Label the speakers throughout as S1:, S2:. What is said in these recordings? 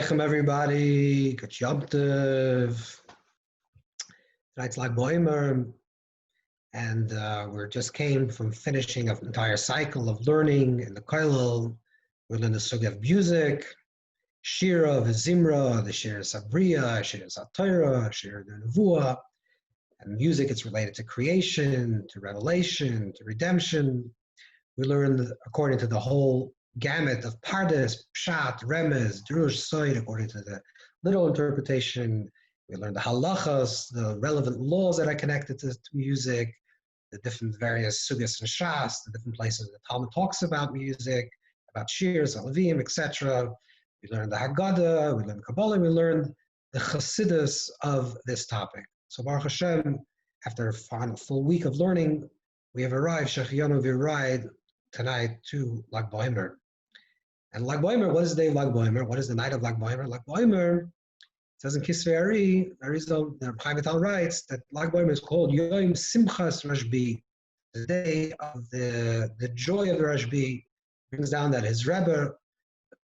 S1: Aleichem, everybody. Good Yom Tov. Tonight's Lag Boimer, and we just came from finishing an entire cycle of learning in the Kollel. We learned the sugya of music, Shiur of Zimra, the Shiur Sabriya, Shiur Torah, Shiur Nevuah. And music is related to creation, to revelation, to redemption. We learned according to the whole gamut of Pardes, Pshat, Remez, Drush, Soid, according to the literal interpretation. We learned the halachas, the relevant laws that are connected to music, the different various sugyas and shas, the different places the Talmud talks about music, about shirs, alavim, etc. We learned the Haggadah, we learned Kabbalah, we learned the chassidus of this topic. So Baruch Hashem, after a full week of learning, we have arrived, Shechianu, we arrived tonight to Lag Boimer. And Lag Boimer, what is the day of Lag Boimer? What is the night of Lag Boimer? Lag Boimer, it says in Kisvei Ari, the Chaim Vital writes that Lag Boimer is called Yom Simchas Rashbi, the day of the joy of the Rashbi. Brings down that his Rebbe,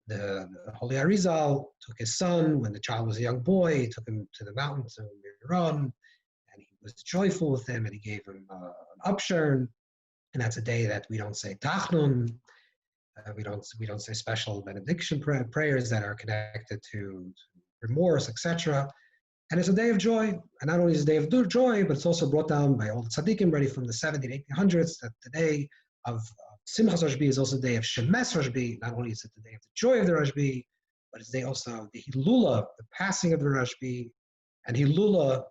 S1: the Holy Arizal, took his son when the child was a young boy. He took him to the mountain to Miram, and he was joyful with him, and he gave him an upshern. And that's a day that we don't say Tachnun. We don't say special benediction prayers that are connected to remorse, etc. And it's a day of joy. And not only is it a day of joy, but it's also brought down by all the tzaddikim ready from the 1700s, 1800s, that the day of Simchas Rashbi is also the day of Shemes Rashbi. Not only is it the day of the joy of the Rashbi, but it's the day also of the Hilula, the passing of the Rashbi. And Hilula,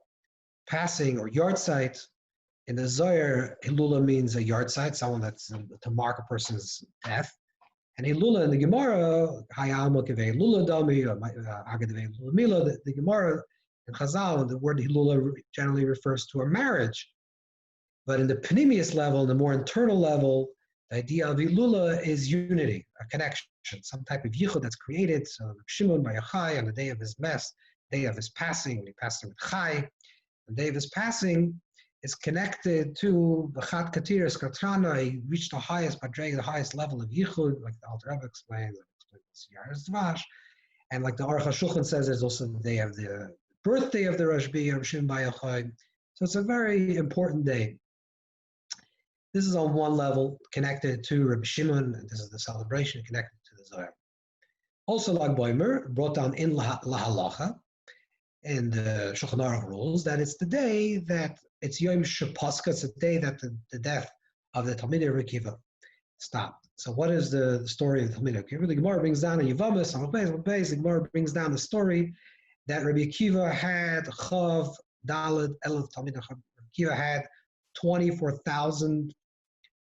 S1: passing or yard site, in the Zohar, Hilula means a yard site, someone that's to mark a person's death. And Hilula in the Gemara, Hayam Kivei Lula Dami, or Agadivei Lula Mila, the Gemara in Chazal, the word Hilula generally refers to a marriage. But in the Panemius level, the more internal level, the idea of Hilula is unity, a connection, some type of yichud that's created. So Shimon by Yochai, on the day of his mess, day of his passing, when he passed with Chai, the day of his passing is connected to the Chad Katiris Katrana. He reached the highest Madrega, the highest level of Yichud, like the Alter Rebbe explains, Shiur. And like the Aruch HaShulchan says, there's also the day of the birthday of the Rashbi, of Shimon Bar Yochai. So it's a very important day. This is on one level connected to Rabbi Shimon, and this is the celebration connected to the Zohar. Also, Lag Boimer brought down in La Halacha, in the Shulchan Aruch rules, that it's the day that it's Yom Shepaska, it's the day that the death of the Talmidei Rabbi Akiva stopped. So what is the story of the Talmidei Rabbi Akiva? The Gemara brings down in Yevamos, the Gemara brings down the story that Rabbi Akiva had Chav, Daled, Elef Talmidei. Rabbi Akiva had 24,000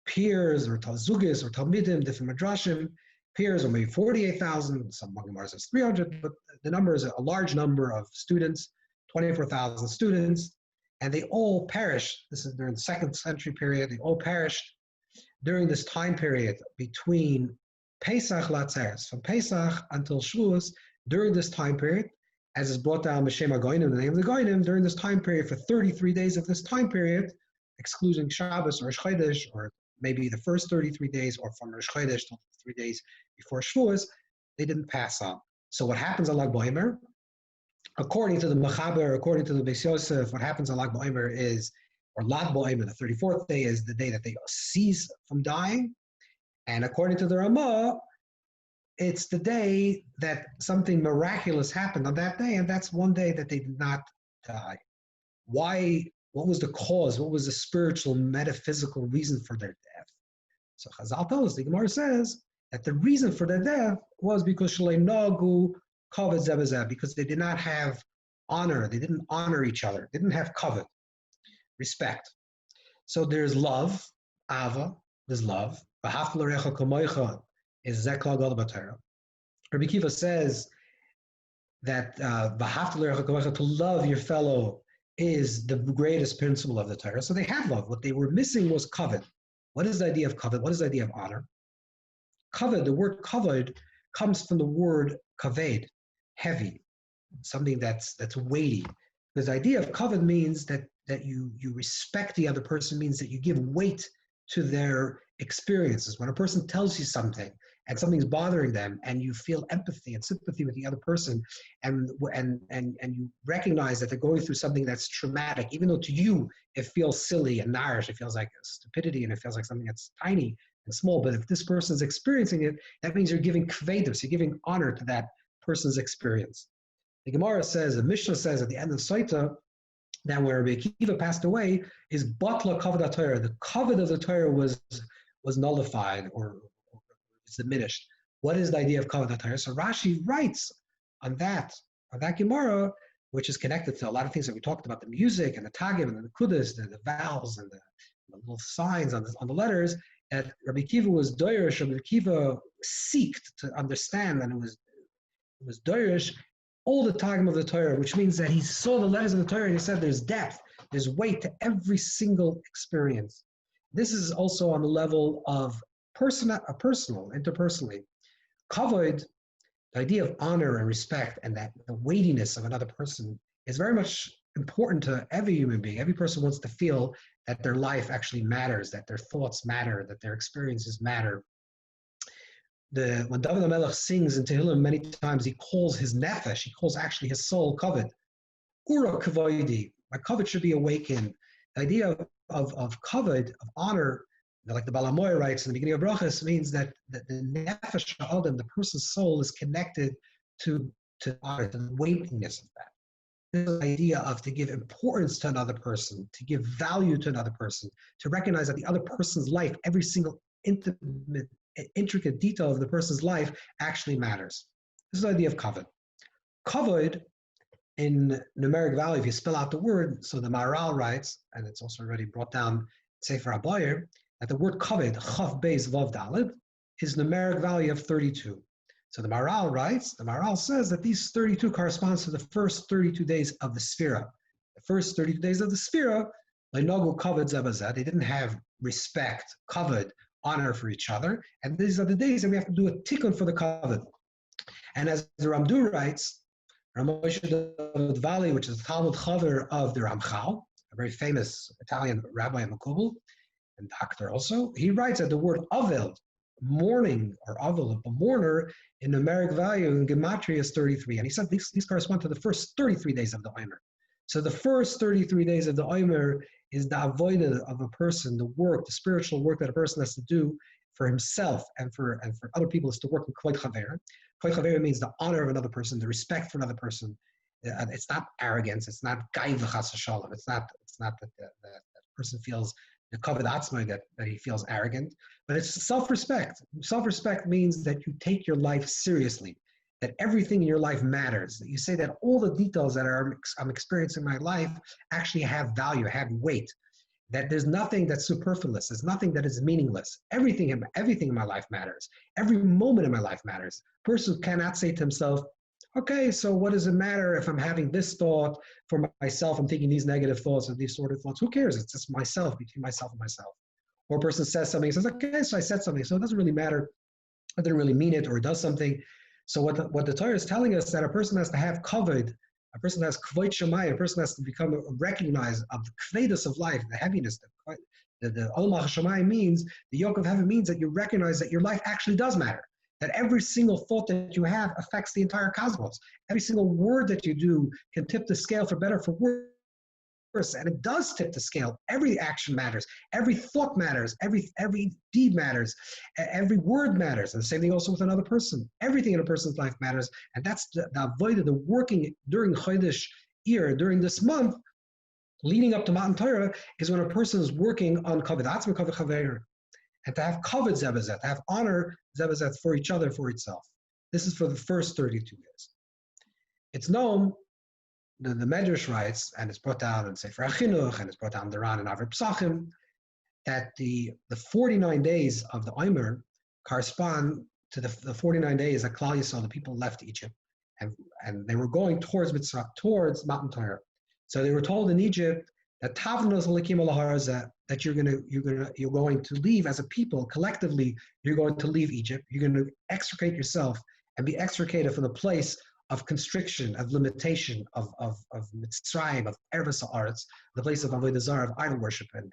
S1: peers or Talzugis or Talmidim, different Madrashim, peers, or maybe 48,000, some Gemara says 300, but the number is a large number of students, 24,000 students, and they all perished. This is during the 2nd century period. They all perished during this time period between Pesach Latzeres, from Pesach until Shavuos. During this time period, as is brought down B'Shem HaGoyim, the name of the Goyim, during this time period, for 33 days of this time period, excluding Shabbos or Rosh Chodesh, or maybe the first 33 days, or from Rosh Chodesh till 3 days before Shavuos, they didn't pass on. So what happens on Lag Boimer, according to the Mechaber, according to the Beis Yosef, what happens on Lag Boimer is, or Lag Boimer, the 34th day, is the day that they cease from dying. And according to the Ramah, it's the day that something miraculous happened on that day, and that's one day that they did not die. Why? What was the cause? What was the spiritual, metaphysical reason for their death? So Chazal tells us, the Gemara says, that the reason for their death was because Shalei Nagu Kavod Zeh B'Zeh, because they did not have honor, they didn't honor each other, they didn't have kavod, respect. So there's love, Ava, there's love. V'ahavta l'recha kamoicha is Zeh Klal Gadol b'Torah. Rabbi Akiva says that V'ahavta l'recha kamoicha, to love your fellow, is the greatest principle of the Torah. So they had love. What they were missing was kavod. What is the idea of kavod? What is the idea of honor? Kavod, the word kavod comes from the word kaved, heavy, something that's weighty. Because the idea of kavod means that you respect the other person, means that you give weight to their experiences. When a person tells you something and something's bothering them, and you feel empathy and sympathy with the other person, and you recognize that they're going through something that's traumatic, even though to you it feels silly and narish, it feels like stupidity, and it feels like something that's tiny and small. But if this person's experiencing it, that means you're giving kvedus, you're giving honor to that person's experience. The Gemara says, the Mishnah says at the end of Saita, that when Rabbi Akiva passed away, his batla kavod Torah, the kavod of the Torah was nullified or diminished. What is the idea of kavod Torah? So Rashi writes on that Gemara, which is connected to a lot of things that we talked about, the music and the tagim and the kudas, the vowels and the little signs on the letters, that Rabbi Akiva was doirish. Rabbi Akiva seeked to understand, and it was doirish all the tagim of the Torah, which means that he saw the letters of the Torah and he said there's depth, there's weight to every single experience. This is also on the level of interpersonally. Kavod, the idea of honor and respect and that the weightiness of another person is very much important to every human being. Every person wants to feel that their life actually matters, that their thoughts matter, that their experiences matter. When David HaMelech sings in Tehillim, many times he calls his nefesh, he calls actually his soul kavod. Ura kavodi, my kavod should be awakened. The idea of kavod, of honor, like the Balamoy writes in the beginning of Brachas, means that the nefesh ha'adam, the person's soul, is connected to honor, to the weightiness of that. This idea of to give importance to another person, to give value to another person, to recognize that the other person's life, every single intricate detail of the person's life actually matters. This is the idea of kavod. Kavod, in numeric value, if you spell out the word, so the Maharal writes, and it's also already brought down Sefer HaBoyer, that the word kavod, chav beis vav daled, is numeric value of 32. So the Maharal writes, the Maharal says that these 32 corresponds to the first 32 days of the Sphira. The first 32 days of the Sphira, like Nagu kavod zebazet, they didn't have respect, kavod, honor for each other, and these are the days that we have to do a tikkun for the kavod. And as the Ramdu writes, Ramoshe Valley, which is the Talmud Chaver of the Ramchal, a very famous Italian rabbi and Makubal, and doctor also, he writes that the word avel, mourning, or avel, a mourner, in numeric value in Gematria is 33. And he said these correspond to the first 33 days of the Omer. So the first 33 days of the Omer is the avodah of a person, the work, the spiritual work that a person has to do for himself and for other people, is to work in Kvod Chaver. Kvod Chaver means the honor of another person, the respect for another person. It's not arrogance. It's not gaiva chas v'shalom. It's not that the person feels the kavod atzma, that he feels arrogant, but it's self-respect. Self-respect means that you take your life seriously, that everything in your life matters, that you say that all the details that I'm experiencing in my life actually have value, have weight, that there's nothing that's superfluous, there's nothing that is meaningless. Everything in my life matters. Every moment in my life matters. A person cannot say to himself, okay, so what does it matter if I'm having this thought for myself, I'm thinking these negative thoughts or these sort of thoughts? Who cares? It's just myself, between myself and myself. Or a person says something, says, okay, so I said something, so it doesn't really matter. I didn't really mean it, or it does something. So what the Torah is telling us, that a person has to have kavod, a person has kvod shemai, a person has to become recognized of the kvedus of life, the heaviness, the olmach shemai means, the yoke of heaven means that you recognize that your life actually does matter. That every single thought that you have affects the entire cosmos. Every single word that you do can tip the scale for better, for worse, and it does tip the scale. Every action matters. Every thought matters. Every deed matters. Every word matters. And the same thing also with another person. Everything in a person's life matters, and that's the avodah, the working during Chodesh Iyar, during this month, leading up to Matan Torah, is when a person is working on kavod atzma, kavod chaver. And to have kavod zebazet, to have honor zebazet for each other, for itself. This is for the first 32 days. It's known, the Medrash writes, and it's brought down in Sefer HaChinuch, and it's brought down in the Ran and Avrei Psachim, that the 49 days of the Omer correspond to the 49 days that Klal Yisrael, the people, left Egypt, and they were going towards Mitzrayim, towards Matan Torah. So they were told in Egypt that Tavnos Elikim Alaharazah, that you're going to leave as a people collectively. You're going to leave Egypt. You're going to extricate yourself and be extricated from the place of constriction, of limitation, of Mitzrayim, of Ervis Haaretz, the place of Avodah Zarah, of idol worship and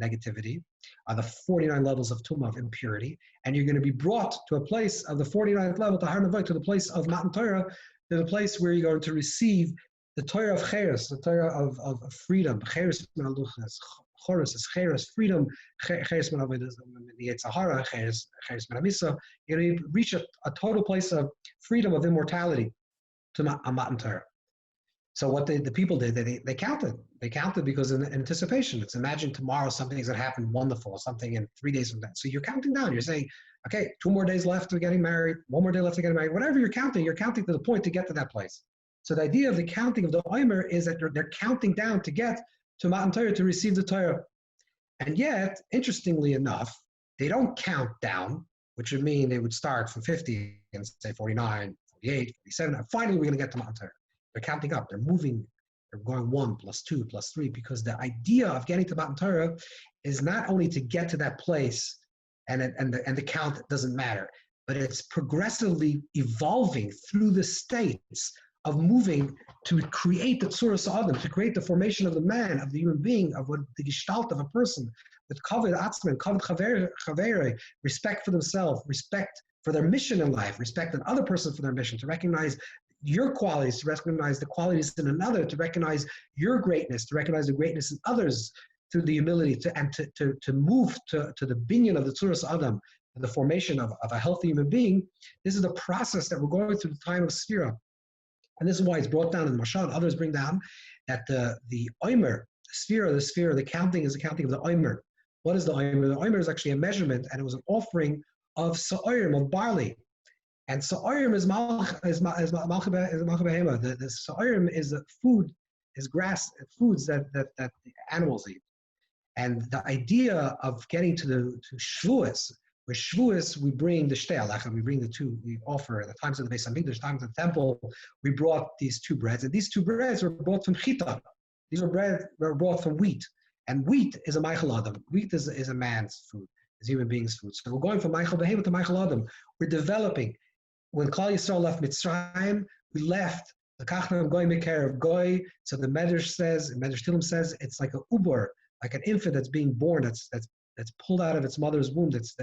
S1: negativity, are the 49 levels of Tumah, of impurity, and you're going to be brought to a place of the 49th level, to Har Navai, to the place of Matan Torah, to the place where you're going to receive the Torah of Cheres, the Torah of freedom. Cheres min haluchas, Choros is Cheres, freedom. Cheres min avodah the Yetzirah, Cheres min hamisa. You're going to reach a total place of freedom, of immortality, to Matan Torah. So what the people did, they counted. They counted because in anticipation. It's imagine tomorrow something's going to happen wonderful, something in 3 days from that. So you're counting down. You're saying, okay, 2 more days left to getting married, 1 more day left to getting married. Whatever you're counting to the point to get to that place. So the idea of the counting of the Omer is that they're counting down to get to Matan Torah, to receive the Torah. And yet, interestingly enough, they don't count down, which would mean they would start from 50 and say 49, 48, 47, and finally we're going to get to Matan Torah. They're counting up, they're moving, they're going 1 plus 2 plus 3, because the idea of getting to Matan Torah is not only to get to that place and the count doesn't matter, but it's progressively evolving through the states of moving to create the Tzuras Adam, to create the formation of the man, of the human being, of what the gestalt of a person, with kavod atzman, kavod chavere, respect for themselves, respect for their mission in life, respect another person for their mission, to recognize your qualities, to recognize the qualities in another, to recognize your greatness, to recognize the greatness in others, through the humility, to move to the binyan of the Tzuras Adam, the formation of a healthy human being. This is the process that we're going through the time of Sphira. And this is why it's brought down in the Mashal. Others bring down that the Omer, the sphere, the counting is the counting of the Omer. What is the Omer? The Omer is actually a measurement, and it was an offering of Sa'orim, of barley. And Sa'orim is Malch Behema. The Sa'orim is food, is grass, foods that the animals eat. And the idea of getting to Shavuos, where Shavuos, we bring the Shtei Alechem, we bring the two, we offer at the times of the Beis Hamikdash, times of the temple, we brought these 2 breads, and these 2 breads were brought from Chita. These were brought from wheat, and wheat is a Michael Adam. Wheat is a man's food, is human being's food. So we're going from Michael Behemoth to Michael Adam. We're developing. When Klal Yisrael left Mitzrayim, we left the Kachnam Goy Meker of Goy. So the Medrash Tillim says, it's like a uber, like an infant that's being born, that's pulled out of its mother's womb, that's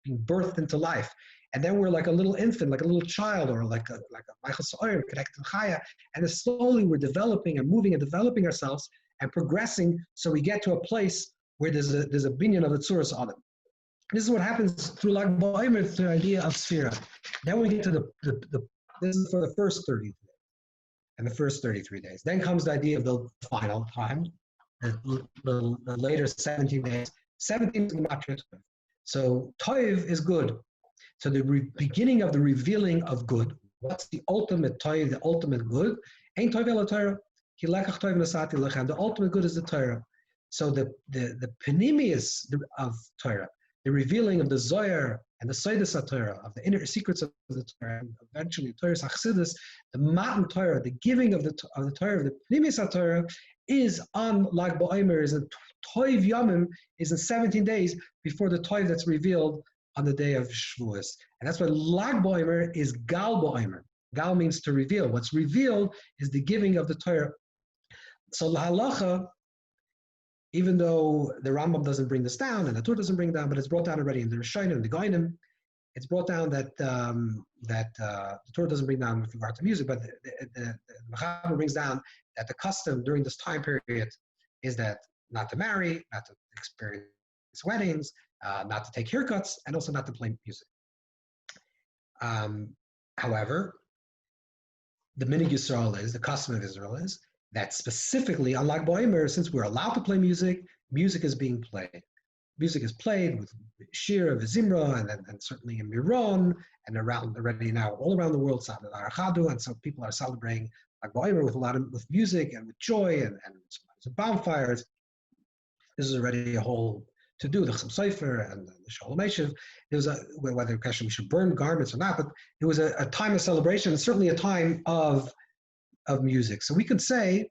S1: being birthed into life. And then we're like a little infant, like a little child, or like a Michael Sa'orim, connected to Chaya. And then slowly we're developing and moving and developing ourselves and progressing, so we get to a place where there's a binyan of the Tzuras Adam. This is what happens through Lag BaOmer, through the idea of Sphira. Then we get to this is for the first 30 days and the first 33 days. Then comes the idea of the final time, the later 17 days. 17 is Gematria Toiv. So Toiv is good. So the beginning of the revealing of good. What's the ultimate Toiv, the ultimate good? Ein Toiv ela Torah. Ki lekach Toiv nasati lechem. The ultimate good is the Torah. So the panemius of Torah, the revealing of the Zohar and the Seidas HaTorah, of the inner secrets of the Torah, and eventually Torah's Achsidus, the Matan Torah, the giving of the Torah, the Panemius HaTorah, is on Lag BaOmer, is in Toiv Yomim, is in 17 days before the Toiv that's revealed on the day of Shavuos. And that's why Lag BaOmer is Gal BaOmer. Gal means to reveal. What's revealed is the giving of the Torah. So La Halacha, even though the Rambam doesn't bring this down and the Torah doesn't bring it down, but it's brought down already in the Rishonim and the Goinim, it's brought down that the Torah doesn't bring down with regard to music, but the Mechaber brings down that the custom during this time period is that not to marry, not to experience weddings, not to take haircuts, and also not to play music. However, the Minig Yisrael is, the custom of Israel is, that specifically on Lag BaOmer, since we're allowed to play music, music is being played. Music is played with Shiur, Vizimra, and certainly in Miron, and around already now all around the world, and so people are celebrating Lag BaOmer with music and with joy and bonfires. This is already a whole to do, the Chassam Sofer and the Shalom Eshiv. It was whether we should burn garments or not, but it was a time of celebration, and certainly a time of music. So we could say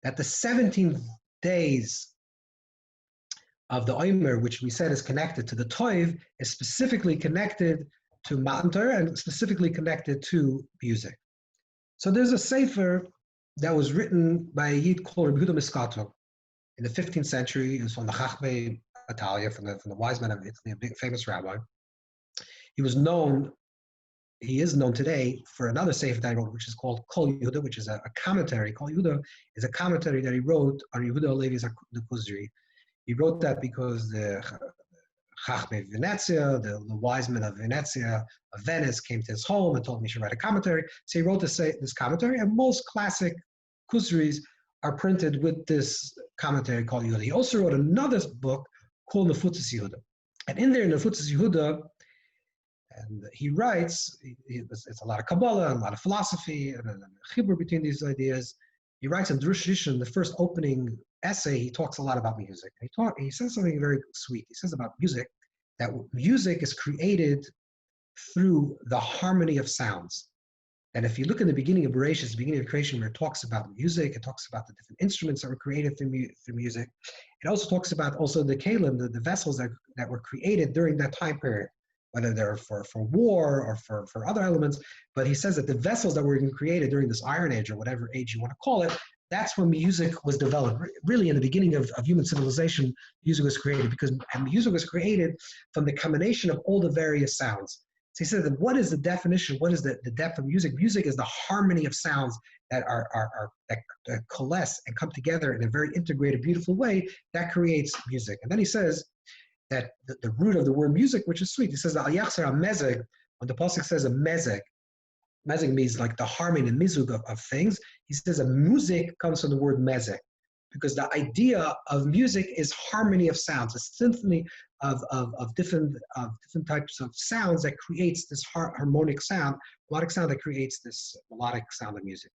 S1: that the 17 days of the Omer, which we said is connected to the Toiv, is specifically connected to Matan Torah and specifically connected to music. So there's a sefer that was written by a Yid called Rabbi Yehuda Miskato in the 15th century. He was from the Chachmei Italia, from the wise men of Italy, a big famous rabbi. He is known today for another sefer that he wrote, which is called Kol Yehuda, which is a commentary. Kol Yehuda is a commentary that he wrote on Yehuda Halevi's Kuzri. He wrote that because the Chachmei Venezia, the wise men of Venezia, of Venice, came to his home and told him he should write a commentary. So he wrote this commentary, and most classic Kuzris are printed with this commentary called Yehuda. He also wrote another book called Nefutzas Yehuda. And in there, in Nefutzas Yehuda, and he writes, it's a lot of Kabbalah, and a lot of philosophy, and a chibur between these ideas. He writes in Drush Rishon, the first opening essay, he talks a lot about music. He says something very sweet. He says about music, that music is created through the harmony of sounds. And if you look in the beginning of Bereshit, the beginning of creation, where it talks about music, it talks about the different instruments that were created through music. It also talks about the kelim, the vessels that were created during that time period, whether they're for war or for other elements. But he says that the vessels that were even created during this Iron Age, or whatever age you want to call it, that's when music was developed. Really, in the beginning of human civilization, music was created, and music was created from the combination of all the various sounds. So he said that what is the definition? What is the depth of music? Music is the harmony of sounds that that coalesce and come together in a very integrated, beautiful way that creates music. And then he says that the root of the word music, which is sweet, he says that al yachzer ha-mezeg, when the pasuk says a mezeg means like the harmony and mizug of things. He says a music comes from the word mezeg, because the idea of music is harmony of sounds, a symphony of different types of sounds that creates this harmonic sound, melodic sound that creates this melodic sound of music.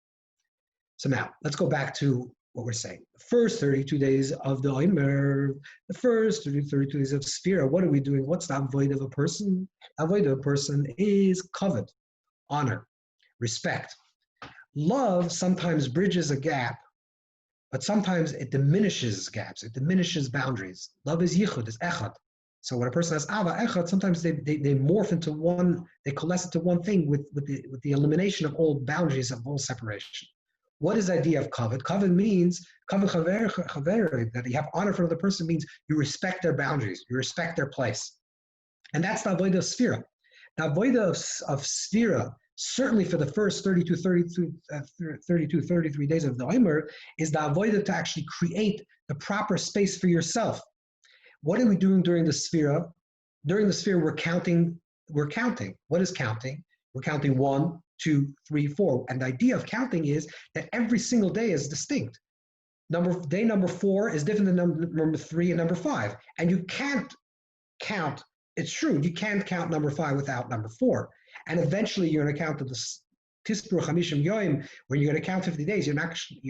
S1: So now, let's go back to what we're saying. The first 32 days of the Omer, the first 32 days of Sphira, what are we doing? What's the avoid of a person? Avoid of a person is covet, honor, respect. Love sometimes bridges a gap, but sometimes it diminishes gaps, it diminishes boundaries. Love is yichud, is echad. So when a person has ava, echad, sometimes they morph into one, they coalesce into one thing with the elimination of all boundaries, of all separation. What is the idea of covet? Covet means, covet chaver, that you have honor for another person, means you respect their boundaries, you respect their place. And that's the avodah of sphira. The avodah of sphira, certainly for the first 33 days of the Omer, is the avodah to actually create the proper space for yourself. What are we doing during the sphira? During the sphira, we're counting. What is counting? We're counting 1, 2, 3, 4. And the idea of counting is that every single day is distinct. Day number 4 is different than number 3 and number 5. And you can't count, it's true, you can't count number 5 without number 4. And eventually you're going to count to the Tispur Chamishim Yoim, when you're going to count 50 days, you're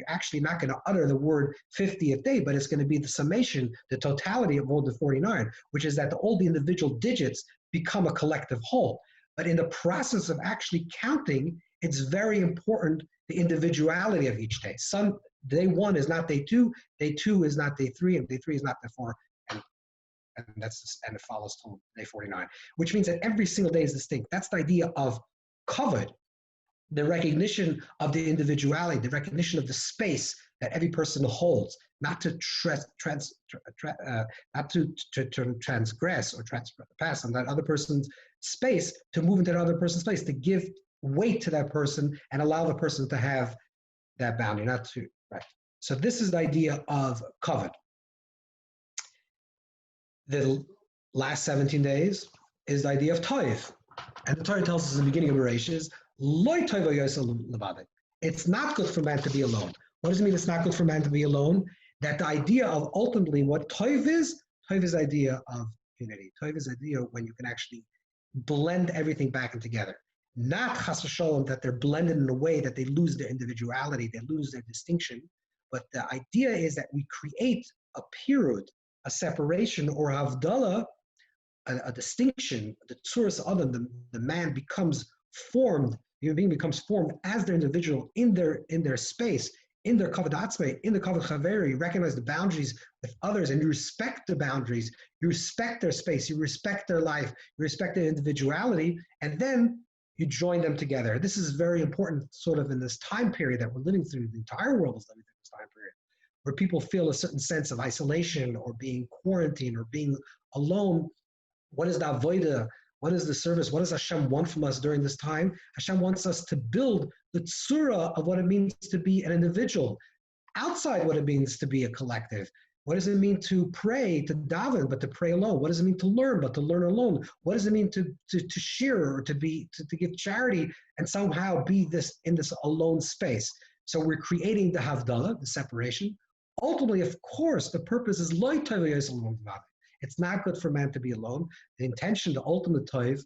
S1: actually not going to utter the word 50th day, but it's going to be the summation, the totality of all the 49, which is that all the individual digits become a collective whole. But in the process of actually counting, it's very important, the individuality of each day. Day 1 is not day 2, day 2 is not day 3, and day 3 is not day 4, and it follows till day 49, which means that every single day is distinct. That's the idea of covet, the recognition of the individuality, the recognition of the space that every person holds, not to transgress or trespass on that other person's space, to move into that other person's space, to give weight to that person and allow the person to have that boundary, not to, right? So this is the idea of covet. The last 17 days is the idea of toiv. And the Torah tells us in the beginning of Bereshit, it's not good for man to be alone. What does it mean it's not good for man to be alone? That the idea of ultimately what toiv is the idea of unity. Toiv is the idea when you can actually blend everything back in together. Not chas v'sholom that they're blended in a way that they lose their individuality, they lose their distinction, but the idea is that we create a pirud, a separation, or havdalah, a distinction, the tzuras adam, the man becomes formed, the human being becomes formed as their individual in their space, in their kavod atzmei, in the kavod chaveri. You recognize the boundaries with others, and you respect the boundaries, you respect their space, you respect their life, you respect their individuality, and then you join them together. This is very important sort of in this time period that we're living through. The entire world is living through this time period where people feel a certain sense of isolation or being quarantined or being alone. What is the avodah? What is the service? What does Hashem want from us during this time? Hashem wants us to build the tzura of what it means to be an individual, outside what it means to be a collective. What does it mean to pray, to daven, but to pray alone? What does it mean to learn, but to learn alone? What does it mean to shiur, or to give charity and somehow be this in this alone space? So we're creating the havdalah, the separation. Ultimately, of course, the purpose is lo tov yosel. It's not good for man to be alone. The intention, the ultimate tov,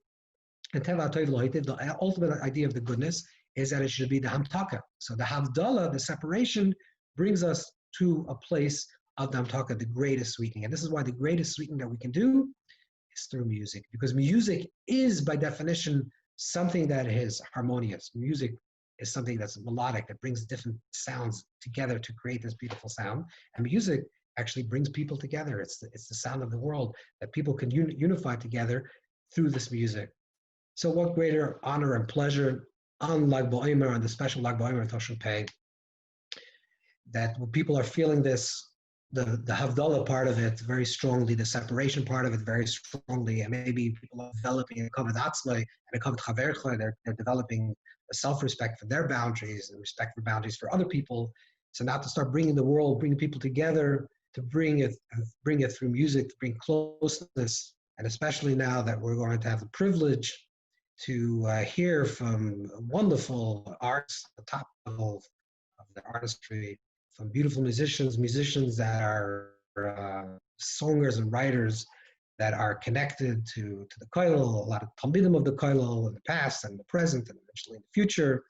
S1: and teva tov lo hitiv, the ultimate idea of the goodness is that it should be the hamtaka. So the havdalah, the separation, brings us to a place of the hamtaka, the greatest sweetening. And this is why the greatest sweetening that we can do is through music, because music is, by definition, something that is harmonious. Music is something that's melodic, that brings different sounds together to create this beautiful sound. And music actually brings people together. It's the sound of the world that people can unify together through this music. So what greater honor and pleasure on Lag BaOmer, on the special Lag BaOmer Toshin Pei, that people are feeling this, the Havdalah part of it very strongly, the separation part of it very strongly, and maybe people are developing a Kavod Atzmai and a Kavod Chavercha, they're developing a self-respect for their boundaries and respect for boundaries for other people. So now to start bringing the world, bringing people together, to bring it through music, to bring closeness, and especially now that we're going to have the privilege to hear from wonderful artists at the top level of the artistry, from beautiful musicians that are songers and writers that are connected to the Kollel, a lot of Talmidim of the Kollel in the past and the present and eventually in the future.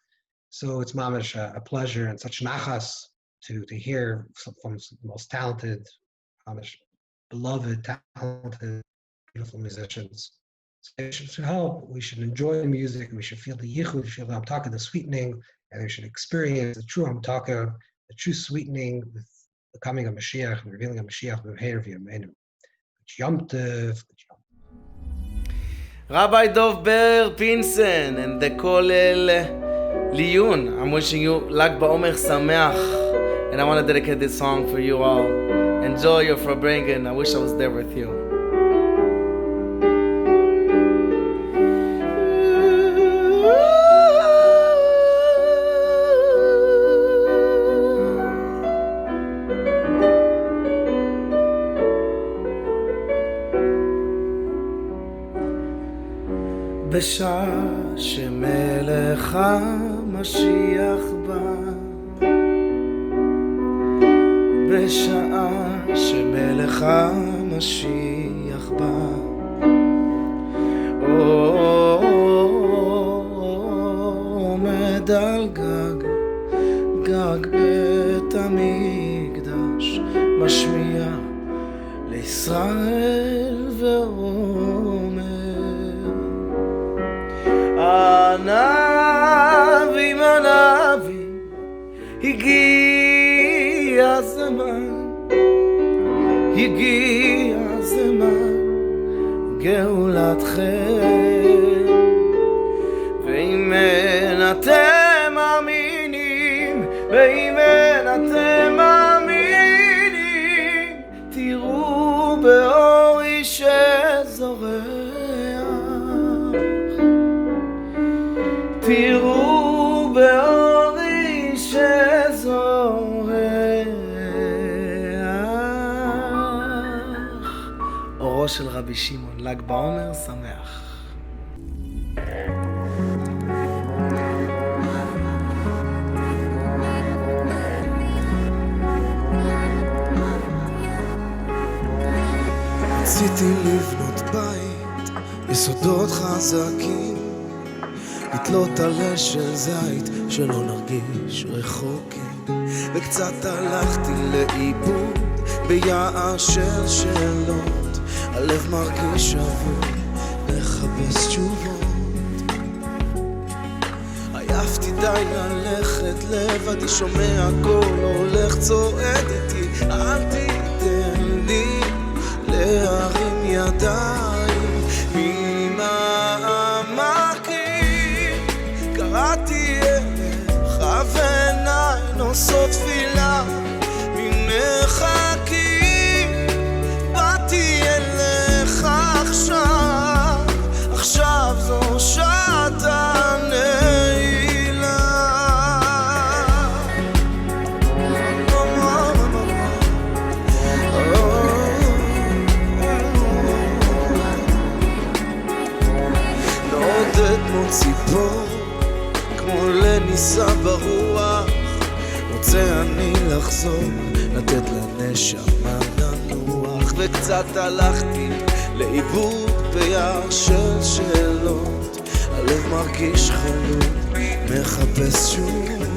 S1: So it's mamash a pleasure and such nachas to hear from the most talented, mamash beloved, talented, beautiful musicians. So it should help. We should enjoy the music. We should feel the yichud, feel the hamtaka, the sweetening, and we should experience the true hamtaka, the true sweetening with the coming of Mashiach and revealing of Mashiach v'heir v'yameinu. Yom Tov.
S2: Rabbi DovBer, Pinson, and the Kollel IYYUN. I'm wishing you Lag BaOmer Sameach, and I want to dedicate this song for you all. Enjoy your Farbrengen. I wish I was there with you. בשעה שמלך המשיח בא, בשעה שמלך המשיח בא, עומד על גג בית המקדש, משמיע לישראל ואומר, ענבים ענבים, הגיע הזמן גאולתכם, ואם אין אתם מאמינים, תראו באורי שזורח, תראו באורי שזורח. אורו של רבי שמעון, ל"ג בעומר שמח.
S3: רציתי לבנות בית, יסודות חזקים, לתלות עלה של זית, שלא נרגיש רחוקים, וקצת הלכתי לאיבוד ביער של שאלות, הלב מרגיש שבוי, לחפש תשובות. עייפתי די ללכת לבדי, שומע קול הולך צועד איתי, אל תיתן לי להרים ידיים ממעמקים, פה כמו לניסה ברוח, רוצה אני לחזור, לתת לנשמה לנוח. וקצת הלכתי לאיבוד ביער של שאלות, הלב מרגיש חלוד, מחפש תשובות.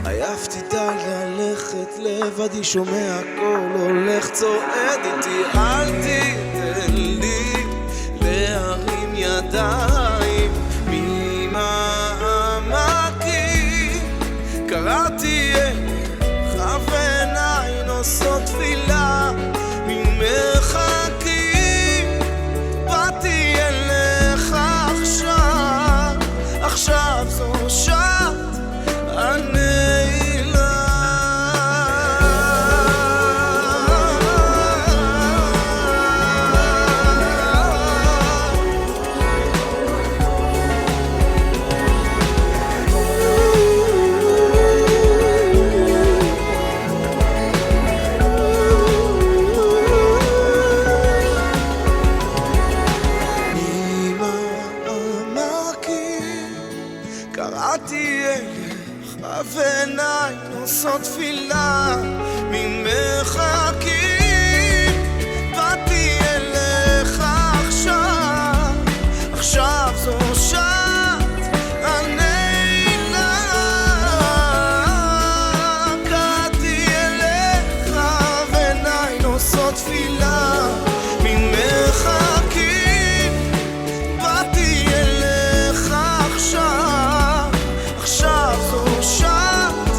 S3: עייפתי די ללכת לבדי, שומע קול הולך צועד איתי. אל תיתן לי להרים ידיים ממעמקים, קראתי אליך ועיניי נושאות תפילה ממרחקים. באתי אליך עכשיו, עכשיו זו שעת הנעילה. קראתי אליך ועיניי נושאות תפילה ממרחקים. באתי אליך עכשיו, עכשיו זו שעת הנעילה. קראתי אליך ועיניי נושאות תפילה ממרחקים. באתי אליך עכשיו, עכשיו זו שעת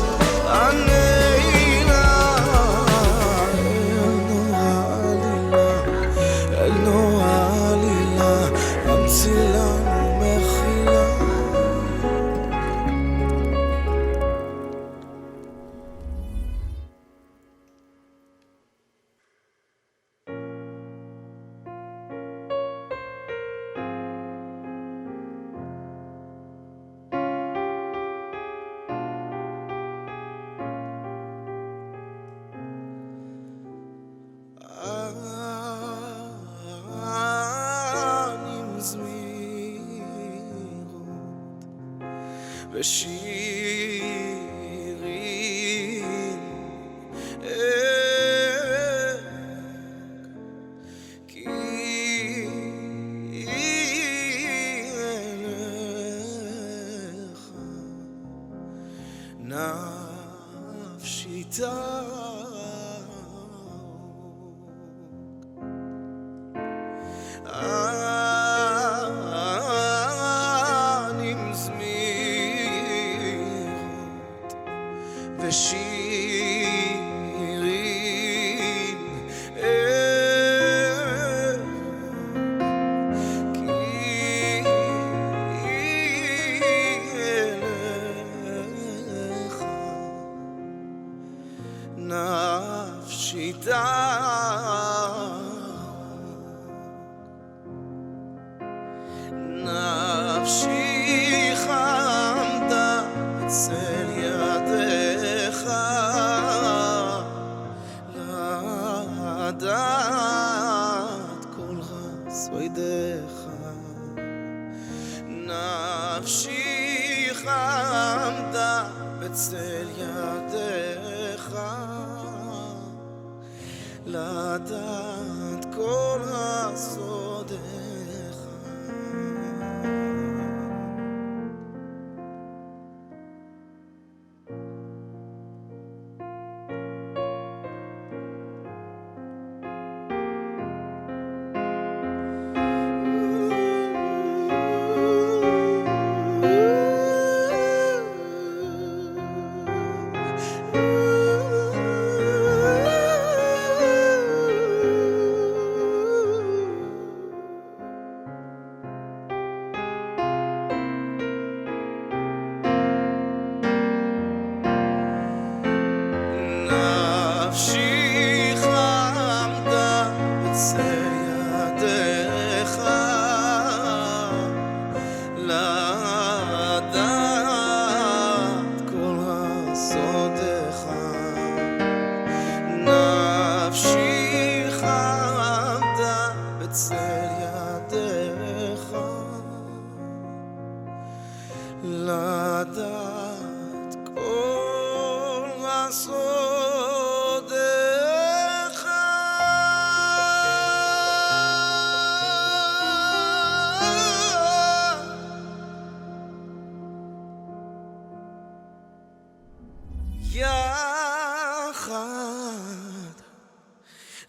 S3: הנעילה. אל נורא עלילה, המציא לנו מחילה. עם זמירות ושירים, כי אליך נפשי עם זמירות ושירים, כי אליך נפשי נפשי חמדה בצל ידיך, לדעת כל חסוידיך. נפשי חמדה בצל ידיך, לדעת כל הסודיך. בצל ידיך,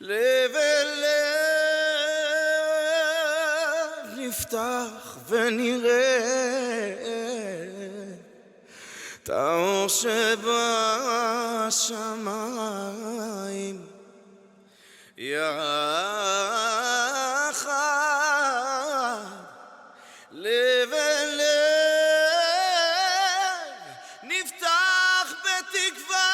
S3: לב אל לב נפתח ונראה את האור שבשמיים יחד לב אל לב נפתח בתקווה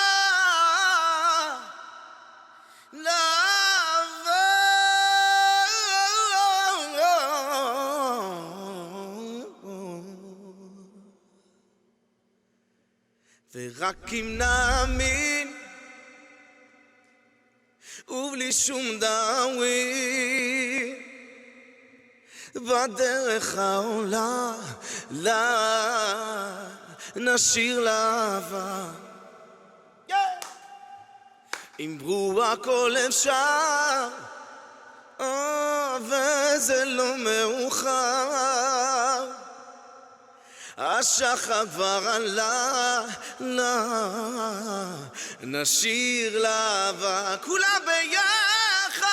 S3: ורק אם נאמין ובלי שום דאווין בדרך העולה לה נשאיר לאהבה עם ברוע הכל אפשר וזה לא מאוחר השחר כבר עלה לה נשאיר לאהבה כולם ביחד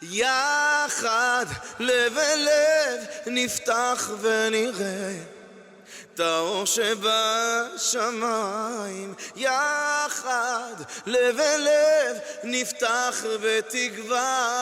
S3: יחד לב אל לב נפתח ונראה את האור שבשמיים יחד לב אל לב נפתח בתקווה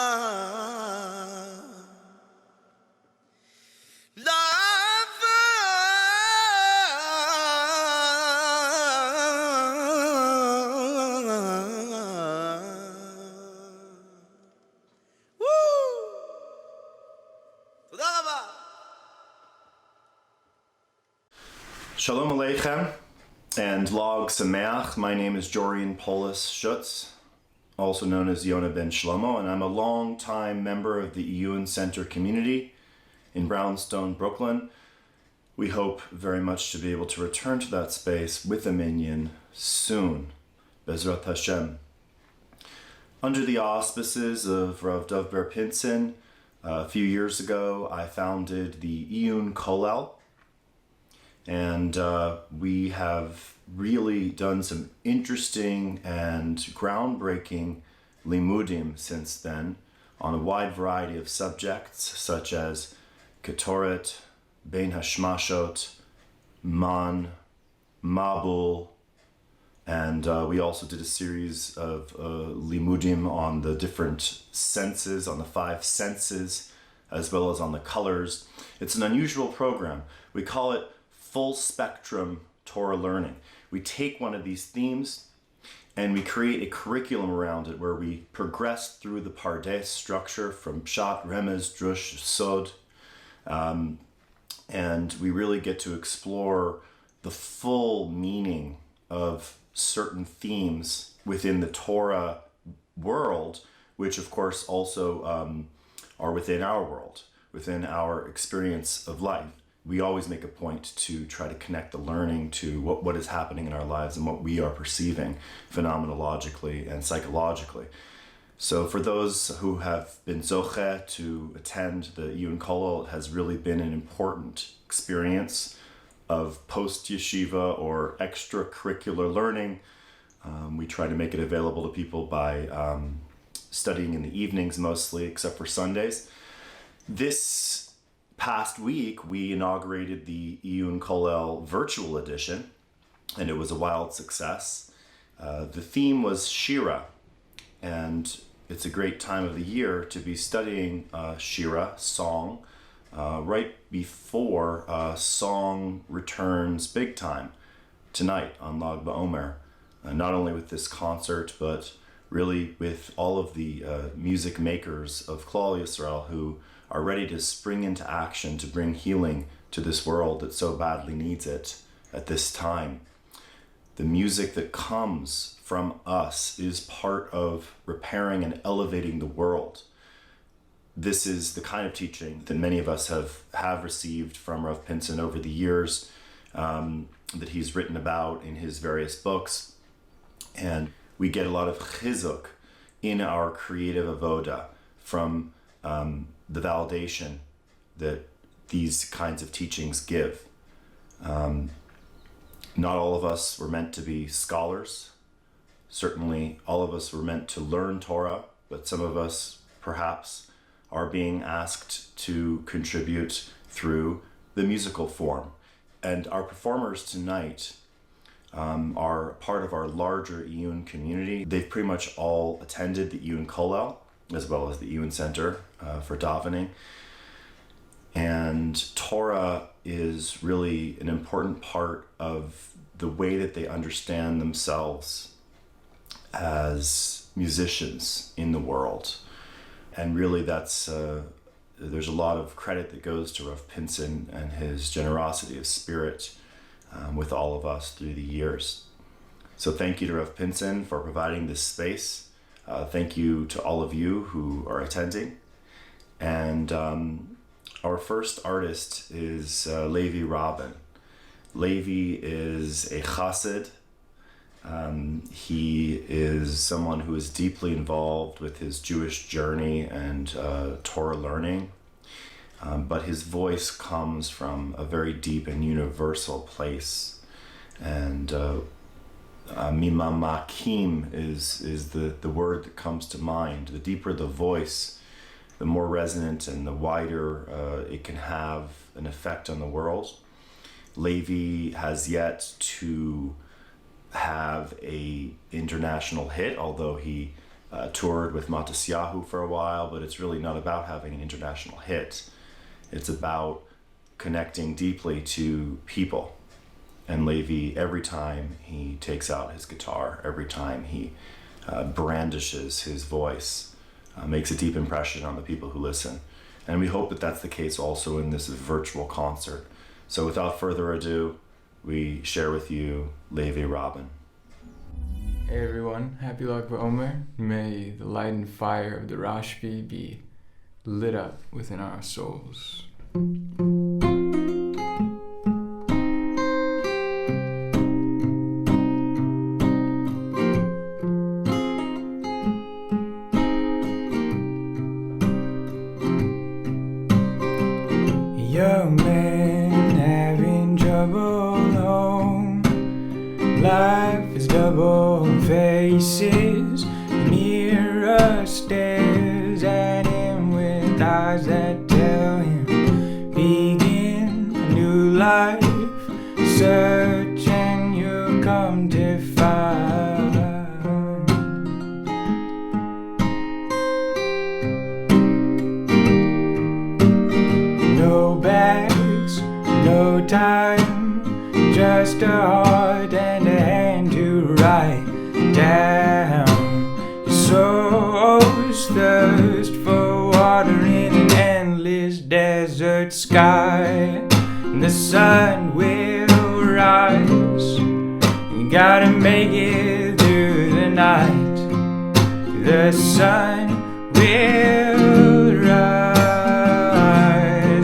S4: Shalom Aleichem and Log Sameach. My name is Jorian Polis Schutz, also known as Yonah Ben Shlomo, and I'm a long-time member of the IYYUN Center community in Brownstone, Brooklyn. We hope very much to be able to return to that space with a minyan soon, Bezrat Hashem. Under the auspices of Rav DovBer Pinson, a few years ago I founded the IYYUN Kollel, and we have really done some interesting and groundbreaking limudim since then on a wide variety of subjects such as Ketoret, Bein Hashmashot, Man, Mabul, and we also did a series of limudim on the different senses, on the 5 senses, as well as on the colors. It's an unusual program. We call it full spectrum Torah learning. We take one of these themes and we create a curriculum around it where we progress through the Pardes structure from Pshat, Remez, Drush, Sod, and we really get to explore the full meaning of certain themes within the Torah world, which of course also are within our world, within our experience of life. We always make a point to try to connect the learning to what is happening in our lives and what we are perceiving phenomenologically and psychologically. So for those who have been zocheh to attend the IYYUN Kollel, it has really been an important experience of post-yeshiva or extracurricular learning. We try to make it available to people by studying in the evenings mostly, except for Sundays. This past week, we inaugurated the IYYUN Kollel virtual edition, and it was a wild success. The theme was Shira, and it's a great time of the year to be studying Shira, song, right before song returns big time tonight on Lag BaOmer. Not only with this concert, but really with all of the music makers of Kollel Yisrael who are ready to spring into action to bring healing to this world that so badly needs it at this time. The music that comes from us is part of repairing and elevating the world. This is the kind of teaching that many of us have received from Rav Pinson over the years, that he's written about in his various books. And we get a lot of chizuk in our creative avoda from the validation that these kinds of teachings give. Not all of us were meant to be scholars, Certainly, all of us were meant to learn Torah, but some of us perhaps are being asked to contribute through the musical form. And our performers tonight are part of our larger IYYUN community. They've pretty much all attended the IYYUN Kollel, as well as the IYYUN Center for davening. And Torah is really an important part of the way that they understand themselves as musicians in the world. And really that's, there's a lot of credit that goes to Rav Pinson and his generosity of spirit with all of us through the years. So thank you to Rav Pinson for providing this space. Thank you to all of you who are attending. And our first artist is Levi Robin. Levi is a chassid. He is someone who is deeply involved with his Jewish journey and Torah learning. But his voice comes from a very deep and universal place. And mimamakim is the word that comes to mind. The deeper the voice, the more resonant and the wider it can have an effect on the world. Levi has yet to have a international hit, although he toured with Matisyahu for a while, but it's really not about having an international hit. It's about connecting deeply to people. And Levi, every time he takes out his guitar, every time he brandishes his voice, makes a deep impression on the people who listen. And we hope that that's the case also in this virtual concert. So without further ado, we share with you Levi Robin.
S5: Hey everyone, happy Lag BaOmer. May the light and fire of the Rashbi be lit up within our souls. Young man having trouble home. Life is double faces. Mirror stares at him with eyes that tell him begin a new life. Search and you'll come to find no bags, no time, just a heart and a hand to write down your soul's thirst for water in an endless desert sky. And the sun will rise. You gotta make it through the night. The sun will rise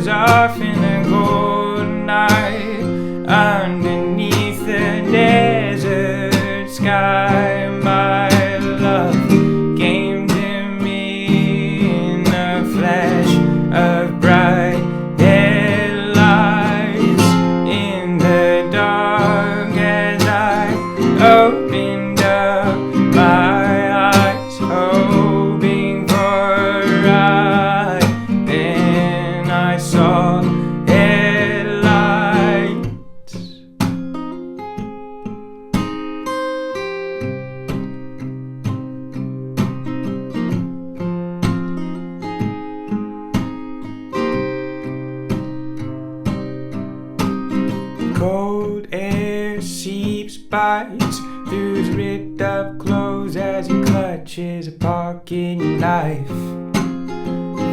S5: off in the golden night underneath the desert sky. My love came to me in a flash of bright headlights in the dark as I opened up my eyes, hoping for a ride. Then I saw headlights. Cold air seeps, bites through his ripped up clothes as he clutches a pocket knife.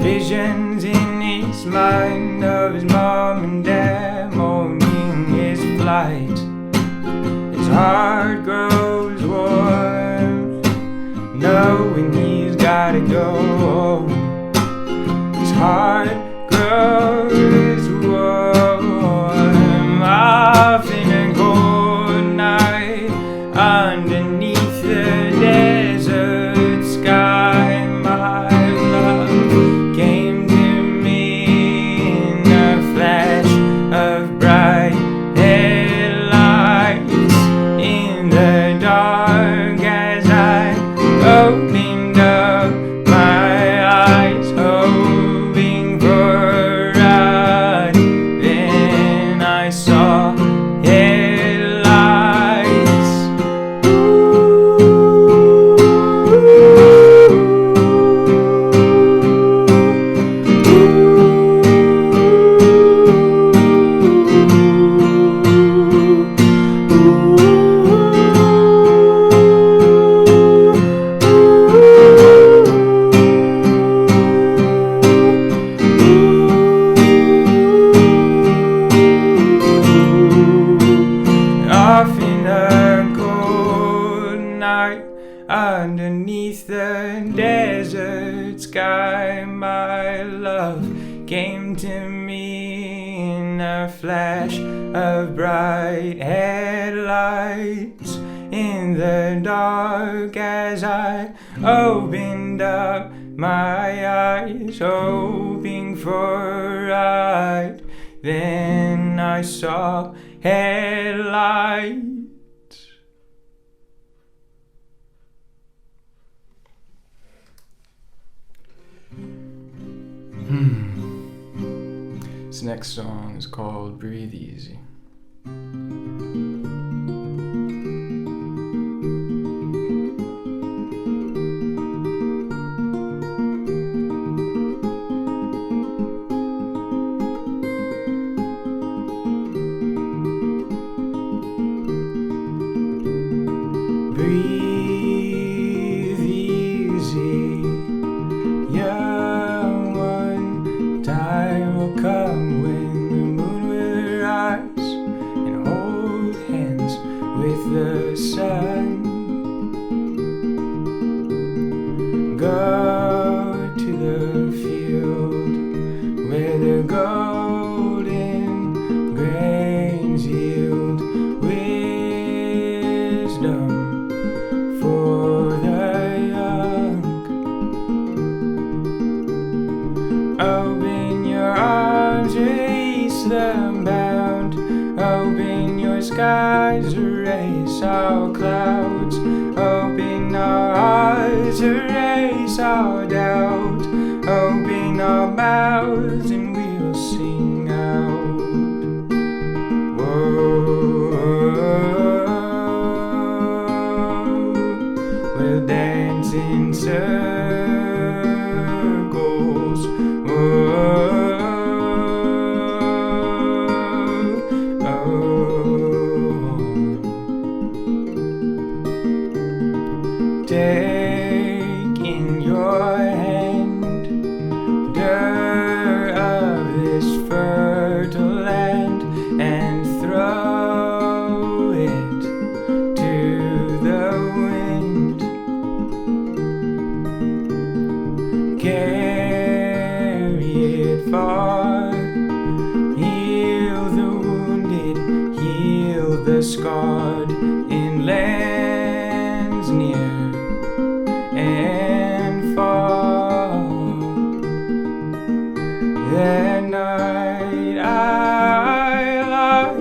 S5: Visions in his mind of his mom and dad mourning his flight. His heart grows warm, knowing he's gotta go home. His heart grows warm, off in a cold night underneath the desert sky. My love came to me in a flash of bright headlights in the dark underneath the desert sky. My love came to me in a flash of bright headlights in the dark as I opened up my eyes, hoping for right. Then I saw headlights. This next song is called Breathe Easy. Breathe easy, young one. Time will come when the moon will rise and hold hands with the sun. Go to the field where the golden grains yield wisdom for the young. Open your arms, release the bound. Open your skies, erase all clouds. Open our hearts, erase all doubt. Open our mouths and we'll sing out. Whoa, we'll dance in circles. Whoa, take in your hand dirt of this fertile land and throw it to the wind. Carry it far, heal the wounded, heal the scarred in lands near and far. That night I lie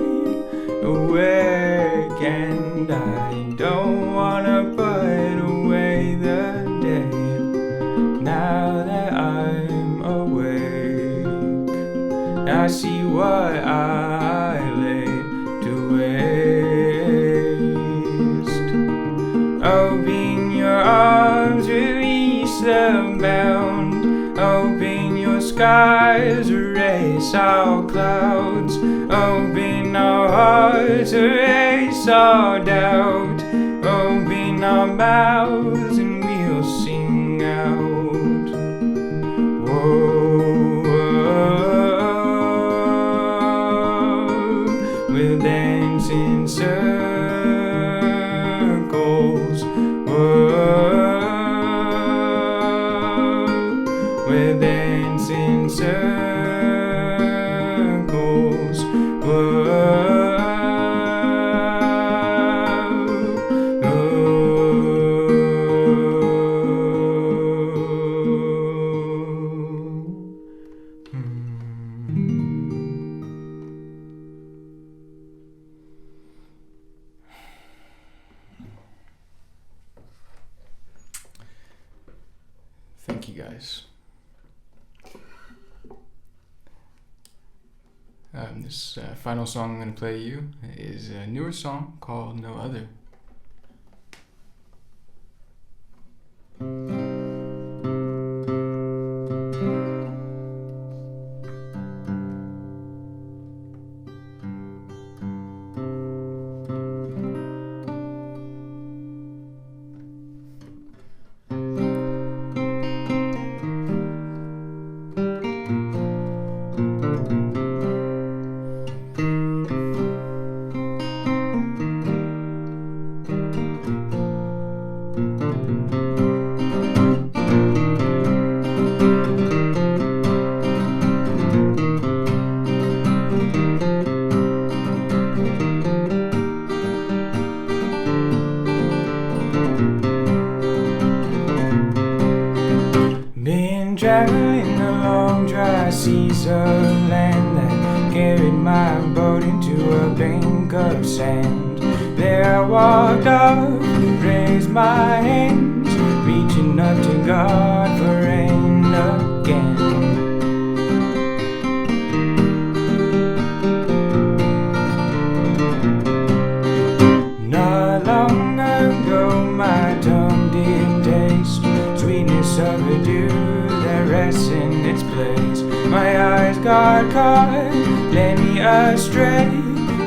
S5: awake and I don't wanna put away the day. Now that I'm awake, I see what I laid to waste. Open your arms, release the bound. Open your skies, erase all clouds. Open our hearts, erase all doubt. Open our mouths and we'll sing out. Whoa, we'll dance in circles. Whoa, we'll dance in circles. Whoa, thank you guys. This final song I'm going to play you is a newer song called No Other. traveling the long dry seas of land that carried my boat into a bank of sand. There I walked off, raised my hands, reaching up to God for rain again. Not long ago my tongue did taste sweetness of a dew that rests in its place. My eyes got caught, led me astray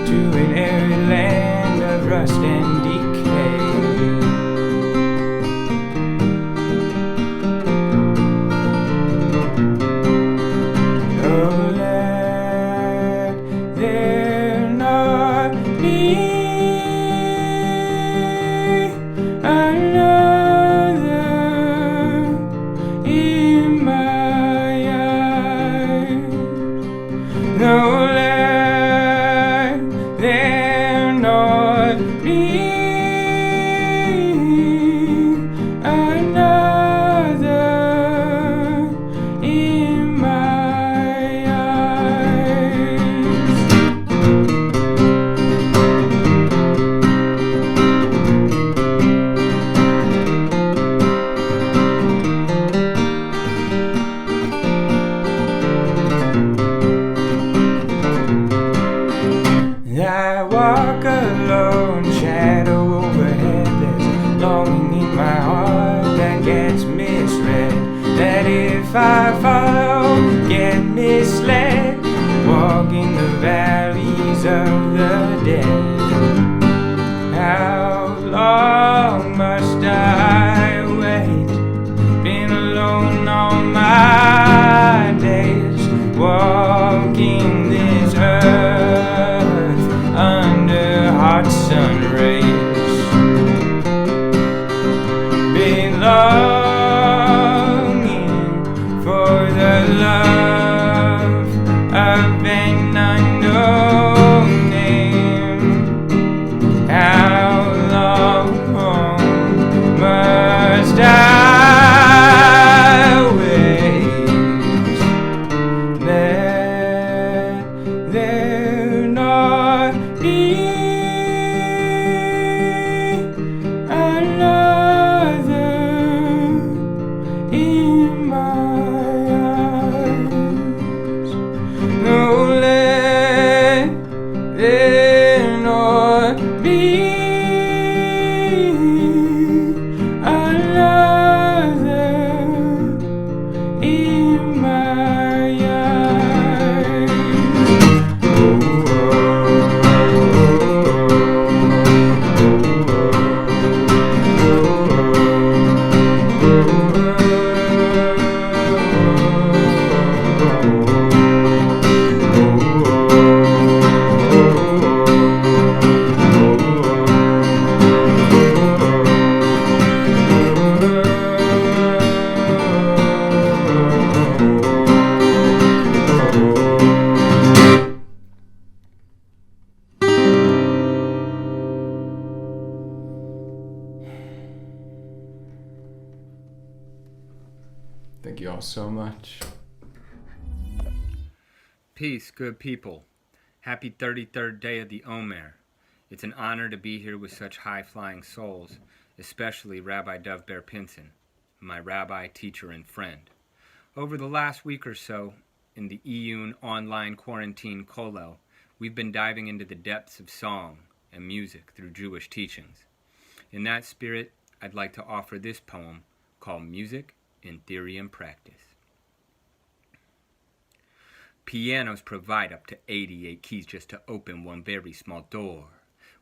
S5: to an arid land of rust and decay. Oh, let there not be another in my eyes. No, let there not be another in my eyes. I walk alone, shadow overhead. There's longing in my heart that gets misread. That if I follow, get misled, walk in the valleys of the dead. How long must I wait? Been alone all my days, walking this earth under hot sun rays. Been longing for the love of an unknown name. How long must I wait? Let there not be another in my eyes. No, let there not be another in my eyes. Thank you all so much.
S6: Peace, good people. Happy 33rd day of the Omer. It's an honor to be here with such high-flying souls, especially Rabbi DovBer Pinson, my rabbi, teacher, and friend. Over the last week or so, in the IYYUN online quarantine Kollel, we've been diving into the depths of song and music through Jewish teachings. In that spirit, I'd like to offer this poem called Music in Theory and Practice. Pianos provide up to 88 keys just to open one very small door,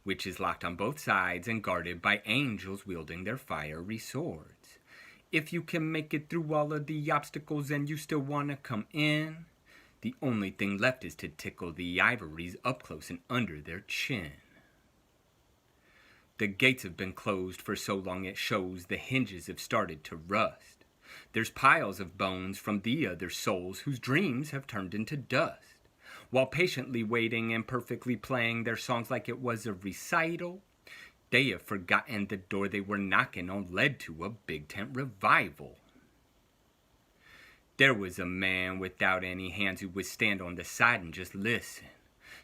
S6: which is locked on both sides and guarded by angels wielding their fiery swords. If you can make it through all of the obstacles and you still want to come in, the only thing left is to tickle the ivories up close and under their chin. The gates have been closed for so long it shows the hinges have started to rust. There's piles of bones from the other souls whose dreams have turned into dust. While patiently waiting and perfectly playing their songs like it was a recital, they have forgotten the door they were knocking on led to a big tent revival. There was a man without any hands who would stand on the side and just listen.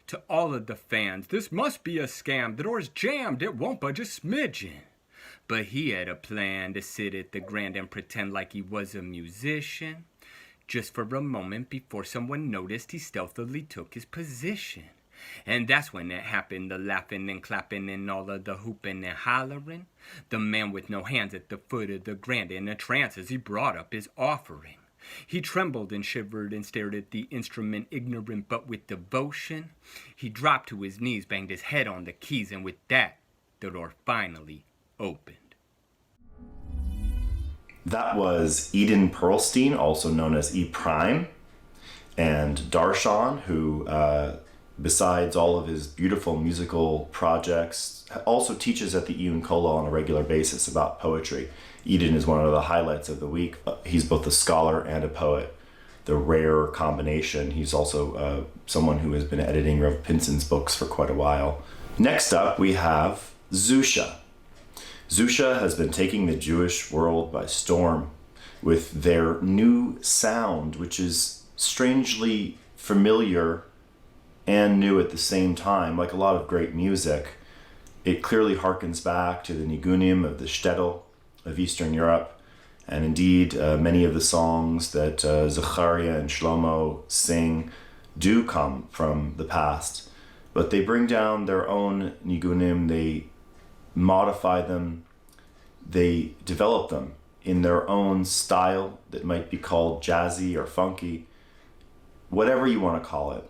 S6: To all of the fans, this must be a scam. The door's jammed, it won't budge a smidgen. But he had a plan to sit at the grand and pretend like he was a musician. Just for a moment before someone noticed, he stealthily took his position. And that's when it happened, the laughing and clapping and all of the hooping and hollering. The man with no hands at the foot of the grand in a trance as he brought up his offering. He trembled and shivered and stared at the instrument, ignorant but with devotion. He dropped to his knees, banged his head on the keys, and with that, the door finally opened.
S4: That was Eden Pearlstein, also known as Epryme, and Darshan, who, besides all of his beautiful musical projects, also teaches at the IYYUN Kollel on a regular basis about poetry. Eden is one of the highlights of the week. He's both a scholar and a poet, the rare combination. He's also someone who has been editing Rav Pinson's books for quite a while. Next up, we have Zusha. Zusha has been taking the Jewish world by storm with their new sound, which is strangely familiar and new at the same time. Like a lot of great music, it clearly harkens back to the nigunim of the shtetl of Eastern Europe, and indeed many of the songs that Zechariah and Shlomo sing do come from the past, but they bring down their own nigunim, they modify them, they develop them in their own style that might be called jazzy or funky, whatever you want to call it.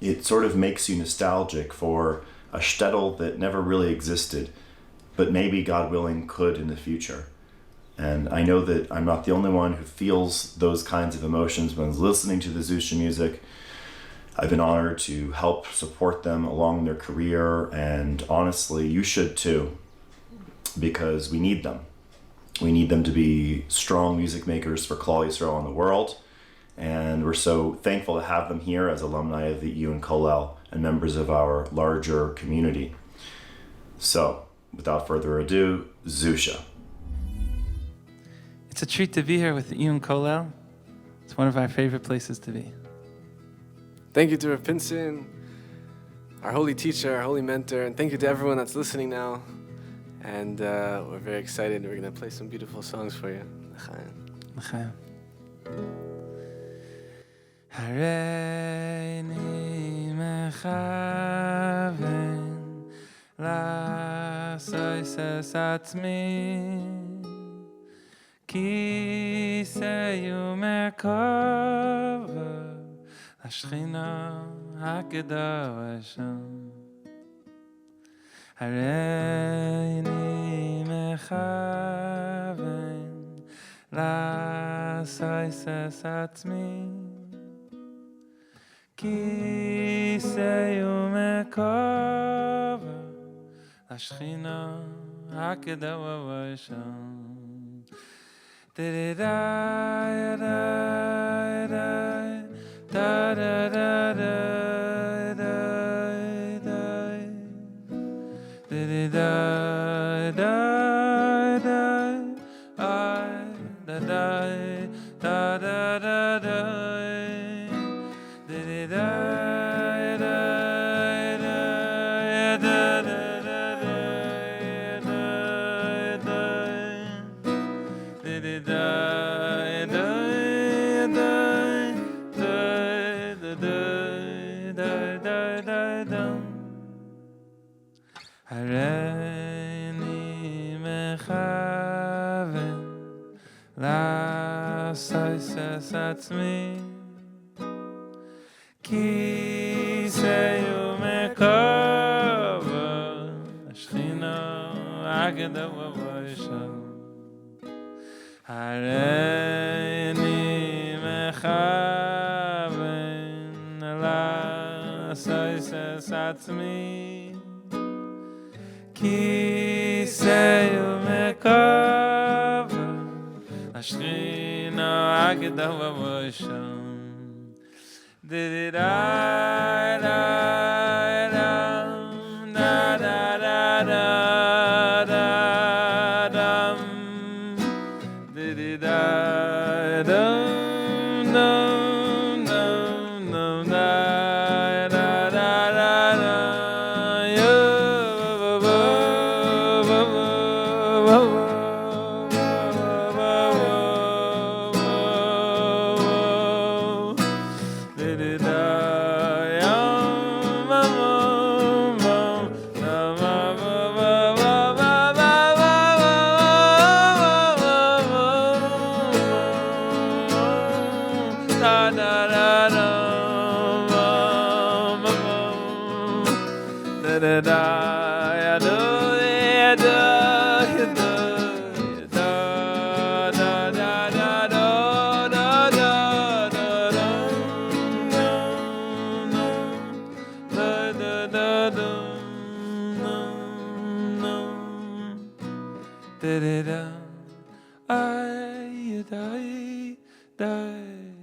S4: It sort of makes you nostalgic for a shtetl that never really existed, but maybe, God willing, could in the future. And I know that I'm not the only one who feels those kinds of emotions when listening to the Zusha music. I've been honored to help support them along their career, and honestly, you should too, because we need them. We need them to be strong music makers for Kollel Yisrael in the world, and we're so thankful to have them here as alumni of the IYYUN Kollel and members of our larger community. So, without further ado, Zusha.
S5: It's a treat to be here with the IYYUN Kollel. It's one of our favorite places to be.
S7: Thank you to Rav Pinson, our holy teacher, our holy mentor, and thank you to everyone that's listening now. And we're very excited. We're going to play some beautiful songs for you.
S5: L'chaim. Hareini mechaven la'asos es atzmi ki seyu merkava l'shchina hakadosham. Hareini mechaven la'asos es atzmi ki seyu merkava l'shchina hakadosham. Da-da-da, da-da-da, Hareini mechaven la'asos es atzmi ki seyu merkava l'shchina hakadosham. Hareini mechaven la'asos es atzmi ki seyu merkava l'shchina hakadosham. Da-da-da-da-da-da-da-da-dum. Da-da-da-da ay dai dai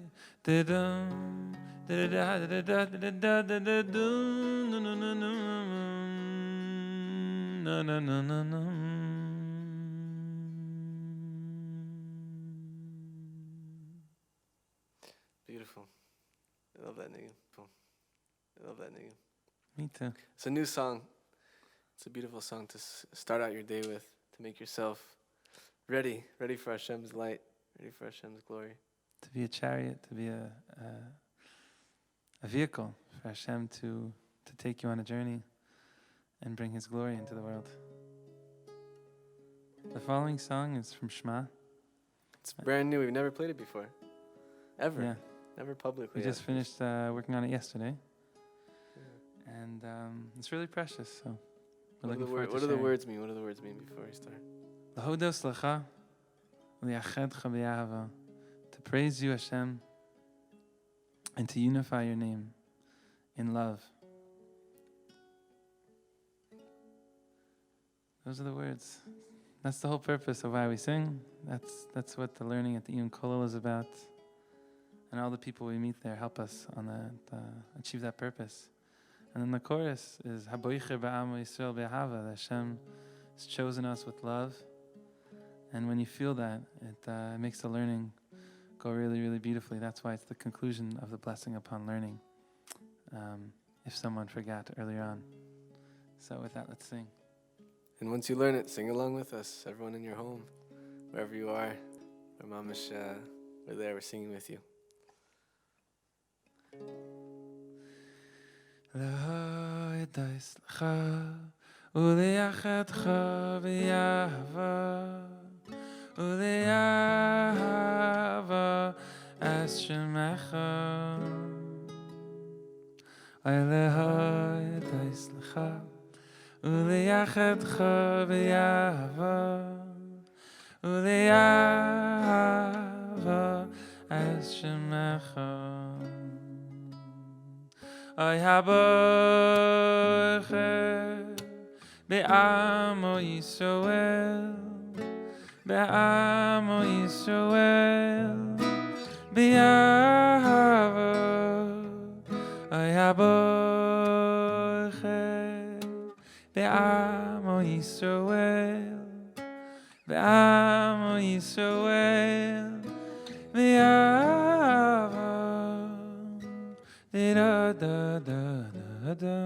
S5: da-dum da-da-da-da-da-da-da-da-dum
S7: Beautiful. I love that nigga. I love that nigga.
S5: Me too.
S7: It's a new song. It's a beautiful song to start out your day with, to make yourself ready for Hashem's light, ready for Hashem's glory.
S5: To be a chariot, to be a vehicle for Hashem to take you on a journey and bring His glory into the world. The following song is from Shema.
S7: It's brand new. We've never played it before. Ever.
S5: Yeah.
S7: Never publicly.
S5: We just finished working on it yesterday. And it's really precious, so we're looking forward to
S7: What do
S5: sharing.
S7: the words mean? What do the words mean before we start?
S5: L'hodos lecha u'liachedcha b'yahava, to praise you, Hashem, and to unify your name in love. Those are the words. That's the whole purpose of why we sing. That's what the learning at the IYYUN Kollel is about. And all the people we meet there help us on that, achieve that purpose. And then the chorus is Haboicher ba'am Yisrael be'ahava. Hashem has chosen us with love. And when you feel that, it makes the learning go really, really beautifully. That's why it's the conclusion of the blessing upon learning. If someone forgot earlier on. So with that, let's sing.
S7: And once you learn it, sing along with us. Everyone in your home, wherever you are. We're mamish, we're there, we're singing with you.
S5: L'hodos lecha u'liachedcha b'yahava u'liahava es shemecha. L'hodos lecha u'liachedcha b'yahava u'liahava es shemecha. Ay haboicher be'amo Yisrael, be'amo Yisrael, be'ahava. Ay haboicher be'amo Yisrael, be'amo Yisrael, be'ahava. Da da da da da.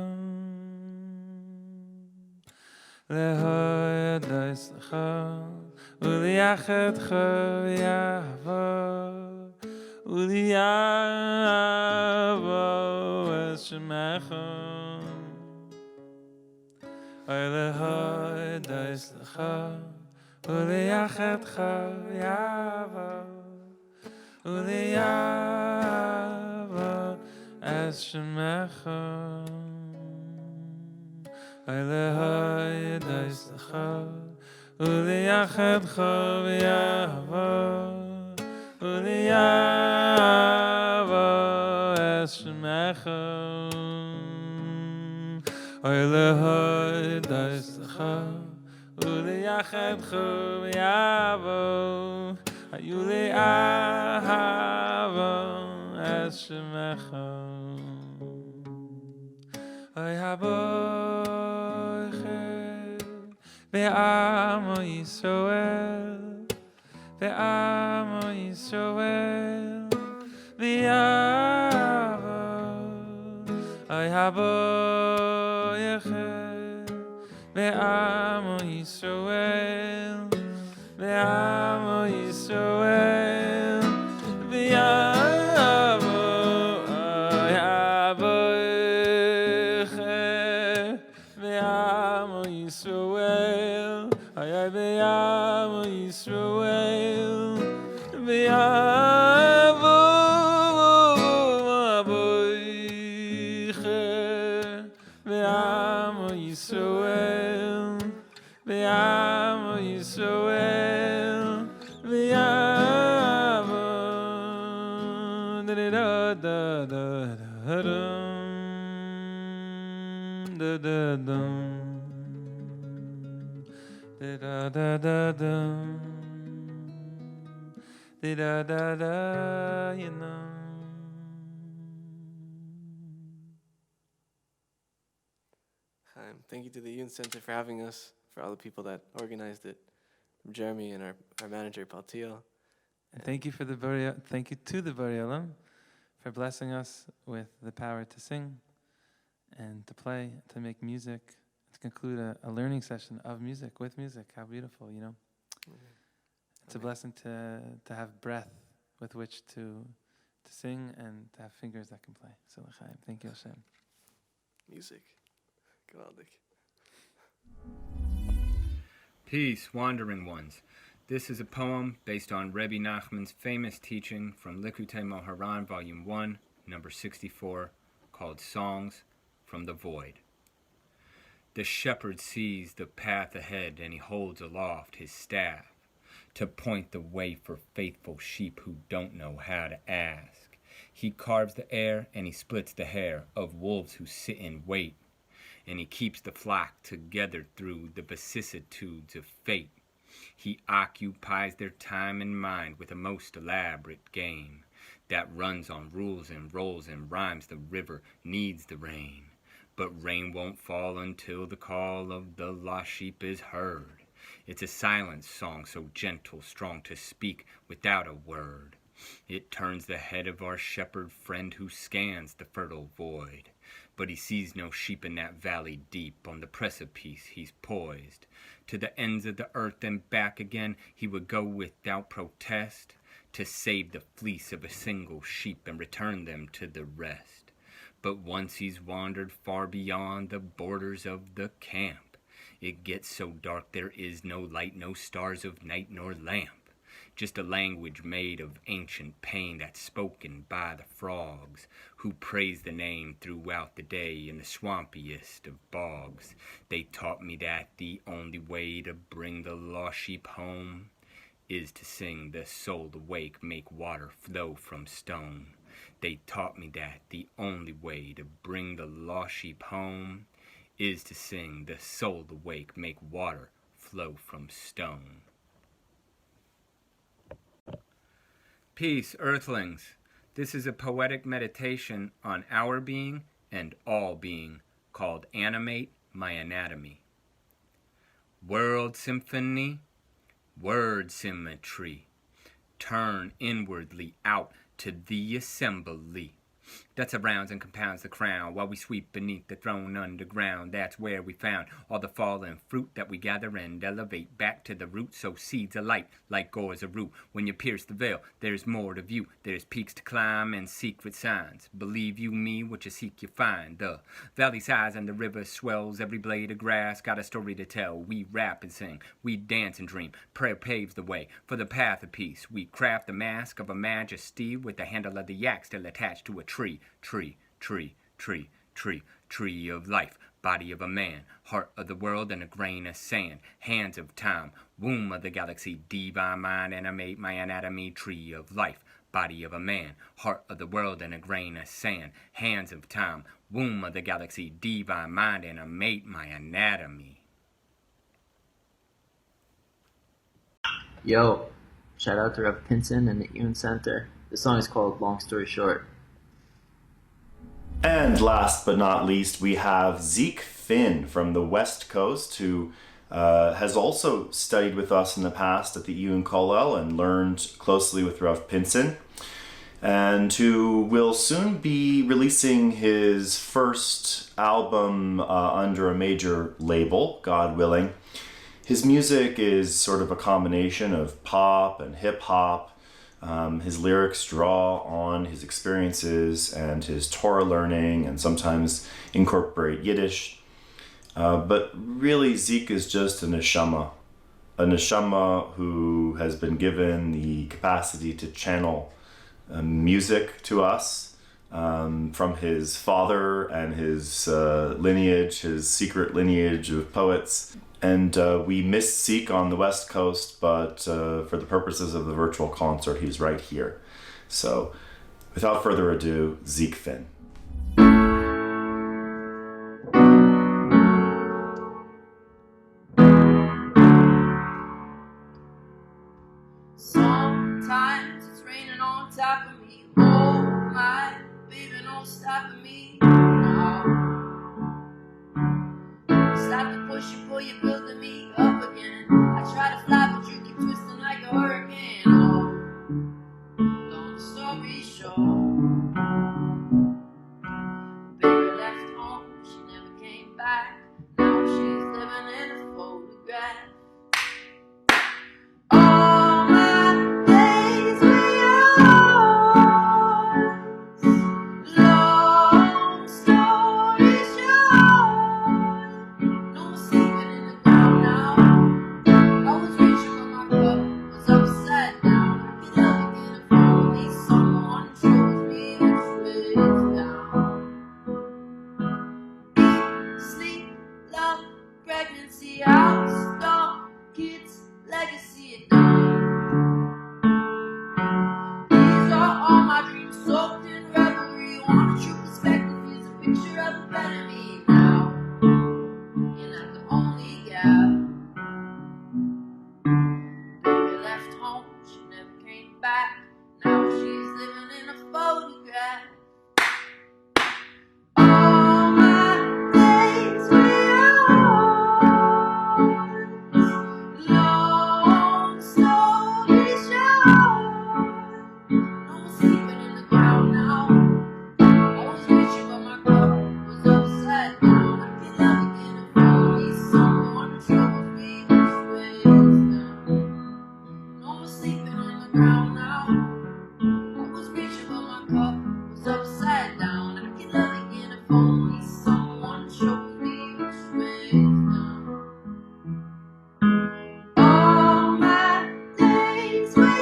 S5: L'hodos lecha u'liachedcha b'yahava u'liahava es shemecha. L'hodos lecha u'liachedcha b'yahava u'liahava es shemecha. L'hodos lecha u'liachedcha b'yahava u'liahava es shemecha. L'hodos lecha u'liachedcha b'yahava u'liahava es shemecha. Ay haboicher be'amo Yisrael, be'amo Yisrael, be'ahava. Ay haboicher be'amo Yisrael, be'amo Yisrael, be'ahava. Da-da-da-da, you know.
S7: Thank you to the IYYUN Center for having us, for all the people that organized it, from Jeremy and our manager, Paltiel.
S5: Thank you to the Borei Olam for blessing us with the power to sing and to play, to make music, to conclude a learning session of music, with music. How beautiful, you know? It's a blessing to have breath with which to sing and to have fingers that can play. So l'chaim. Thank you, Hashem.
S7: Music. Gewaldig.
S6: Peace, wandering ones. This is a poem based on Rebbe Nachman's famous teaching from Likutei Moharan, Volume 1, number 64, called Songs from the Void. The shepherd sees the path ahead, and he holds aloft his staff to point the way for faithful sheep who don't know how to ask. He carves the air, and he splits the hair of wolves who sit and wait, and he keeps the flock together through the vicissitudes of fate. He occupies their time and mind with a most elaborate game that runs on rules and rolls and rhymes. The river needs the rain, but rain won't fall until the call of the lost sheep is heard. It's a silent song, so gentle, strong to speak without a word. It turns the head of our shepherd friend who scans the fertile void. But he sees no sheep in that valley deep. On the precipice he's poised. To the ends of the earth and back again he would go without protest, to save the fleece of a single sheep and return them to the rest. But once he's wandered far beyond the borders of the camp, it gets so dark there is no light, no stars of night nor lamp. Just a language made of ancient pain that's spoken by the frogs, who praise the name throughout the day in the swampiest of bogs. They taught me that the only way to bring the lost sheep home is to sing the soul awake, make water flow from stone. They taught me that the only way to bring the lost sheep home is to sing the soul awake, make water flow from stone. Peace, earthlings. This is a poetic meditation on our being and all being called Animate My Anatomy. World symphony, word symmetry. Turn inwardly out to the assembly that surrounds and compounds the crown while we sweep beneath the throne underground. That's where we found all the fallen fruit that we gather and elevate back to the root. So seeds alight like gores a root. When you pierce the veil, there's more to view. There's peaks to climb and secret signs. Believe you me, what you seek you find. The valley sighs and the river swells. Every blade of grass got a story to tell. We rap and sing, we dance and dream. Prayer paves the way for the path of peace. We craft the mask of a majesty with the handle of the yak still attached to a tree. Tree, tree, tree, tree, tree of life, body of a man, heart of the world and a grain of sand, hands of time, womb of the galaxy, divine mind, animate my anatomy, tree of life, body of a man, heart of the world and a grain of sand, hands of time, womb of the galaxy, divine mind, animate my anatomy.
S8: Yo, shout out to Rev Pinson and the IYYUN Center. The song is called Long Story Short.
S4: And last but not least, we have Zeke Finn from the West Coast, who has also studied with us in the past at the IYYUN Kollel and learned closely with Rav Pinson, and who will soon be releasing his first album under a major label, God willing. His music is sort of a combination of pop and hip-hop. His lyrics draw on his experiences and his Torah learning and sometimes incorporate Yiddish. But really, Zeke is just a neshama who has been given the capacity to channel music to us from his father and his lineage, his secret lineage of poets. And we missed Zeke on the West Coast, but for the purposes of the virtual concert, he's right here. So, without further ado, Zeke Finn.
S9: Sometimes top of me. Oh my baby, don't stop at me now. Stop the push and pull, you're building me up again. I try to fly, but you keep twisting like a hurricane. Oh, long story short, baby left home, she never came back. Now she's living in a photograph. All my days were yours. Long story short, no more sleeping in the ground now. I was reaching when my cup was upside down. I could help you get if only someone shows me which way is down. Eat, sleep, love, pregnancy, house, dog, kids, legacy, and done. These are all my dreams soaked in revelry. Want a true perspective, here's a picture of a better me now. You're not the only gal. Baby left home, she never came back. Now she's living in a photograph. All my days were yours. Long story short, no more sleeping in the ground now. I was reaching but my cup was upside down. I could love again if only someone shows me which way is down. No more sleeping on the ground now. I was reaching but my cup was upside down. I could love again if only someone shows me which way is down. All my days were yours.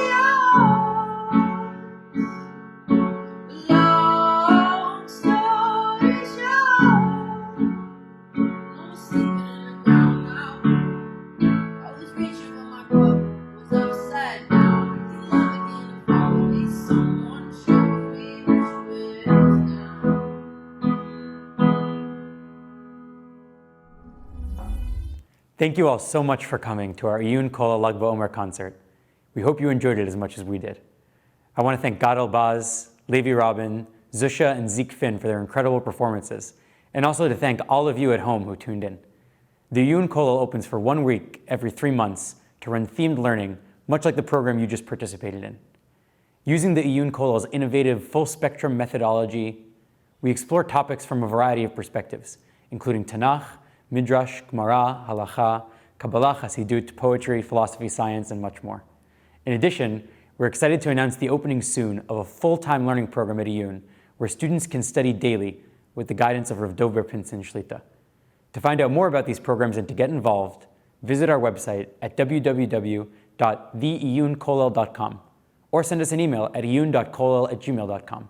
S9: Long story short, no more sleeping in the ground now. I was reaching but my cup was upside down. I could love again if only someone shows me which way is down.
S10: Thank you all so much for coming to our IYYUN Kollel Lag BaOmer concert. We hope you enjoyed it as much as we did. I want to thank Gad Elbaz, Levi Robin, Zusha, and Zeke Finn for their incredible performances, and also to thank all of you at home who tuned in. The IYYUN Kollel opens for 1 week every 3 months to run themed learning, much like the program you just participated in. Using the IYYUN Kollel's innovative full-spectrum methodology, we explore topics from a variety of perspectives, including Tanakh, Midrash, Gemara, Halacha, Kabbalah, Hasidut, poetry, philosophy, science, and much more. In addition, we're excited to announce the opening soon of a full-time learning program at IYYUN, where students can study daily with the guidance of Rav DovBer Pinson Shlita. To find out more about these programs and to get involved, visit our website at www.theiyunkollel.com or send us an email at iyun.kollel@gmail.com.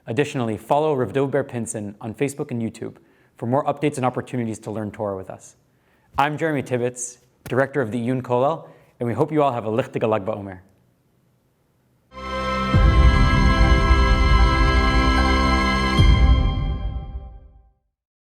S10: Additionally, follow Rav DovBer Pinson on Facebook and YouTube for more updates and opportunities to learn Torah with us. I'm Jeremy Tibbetts, Director of the IYYUN Kollel, and we hope you all have a lichtige Lag BaOmer.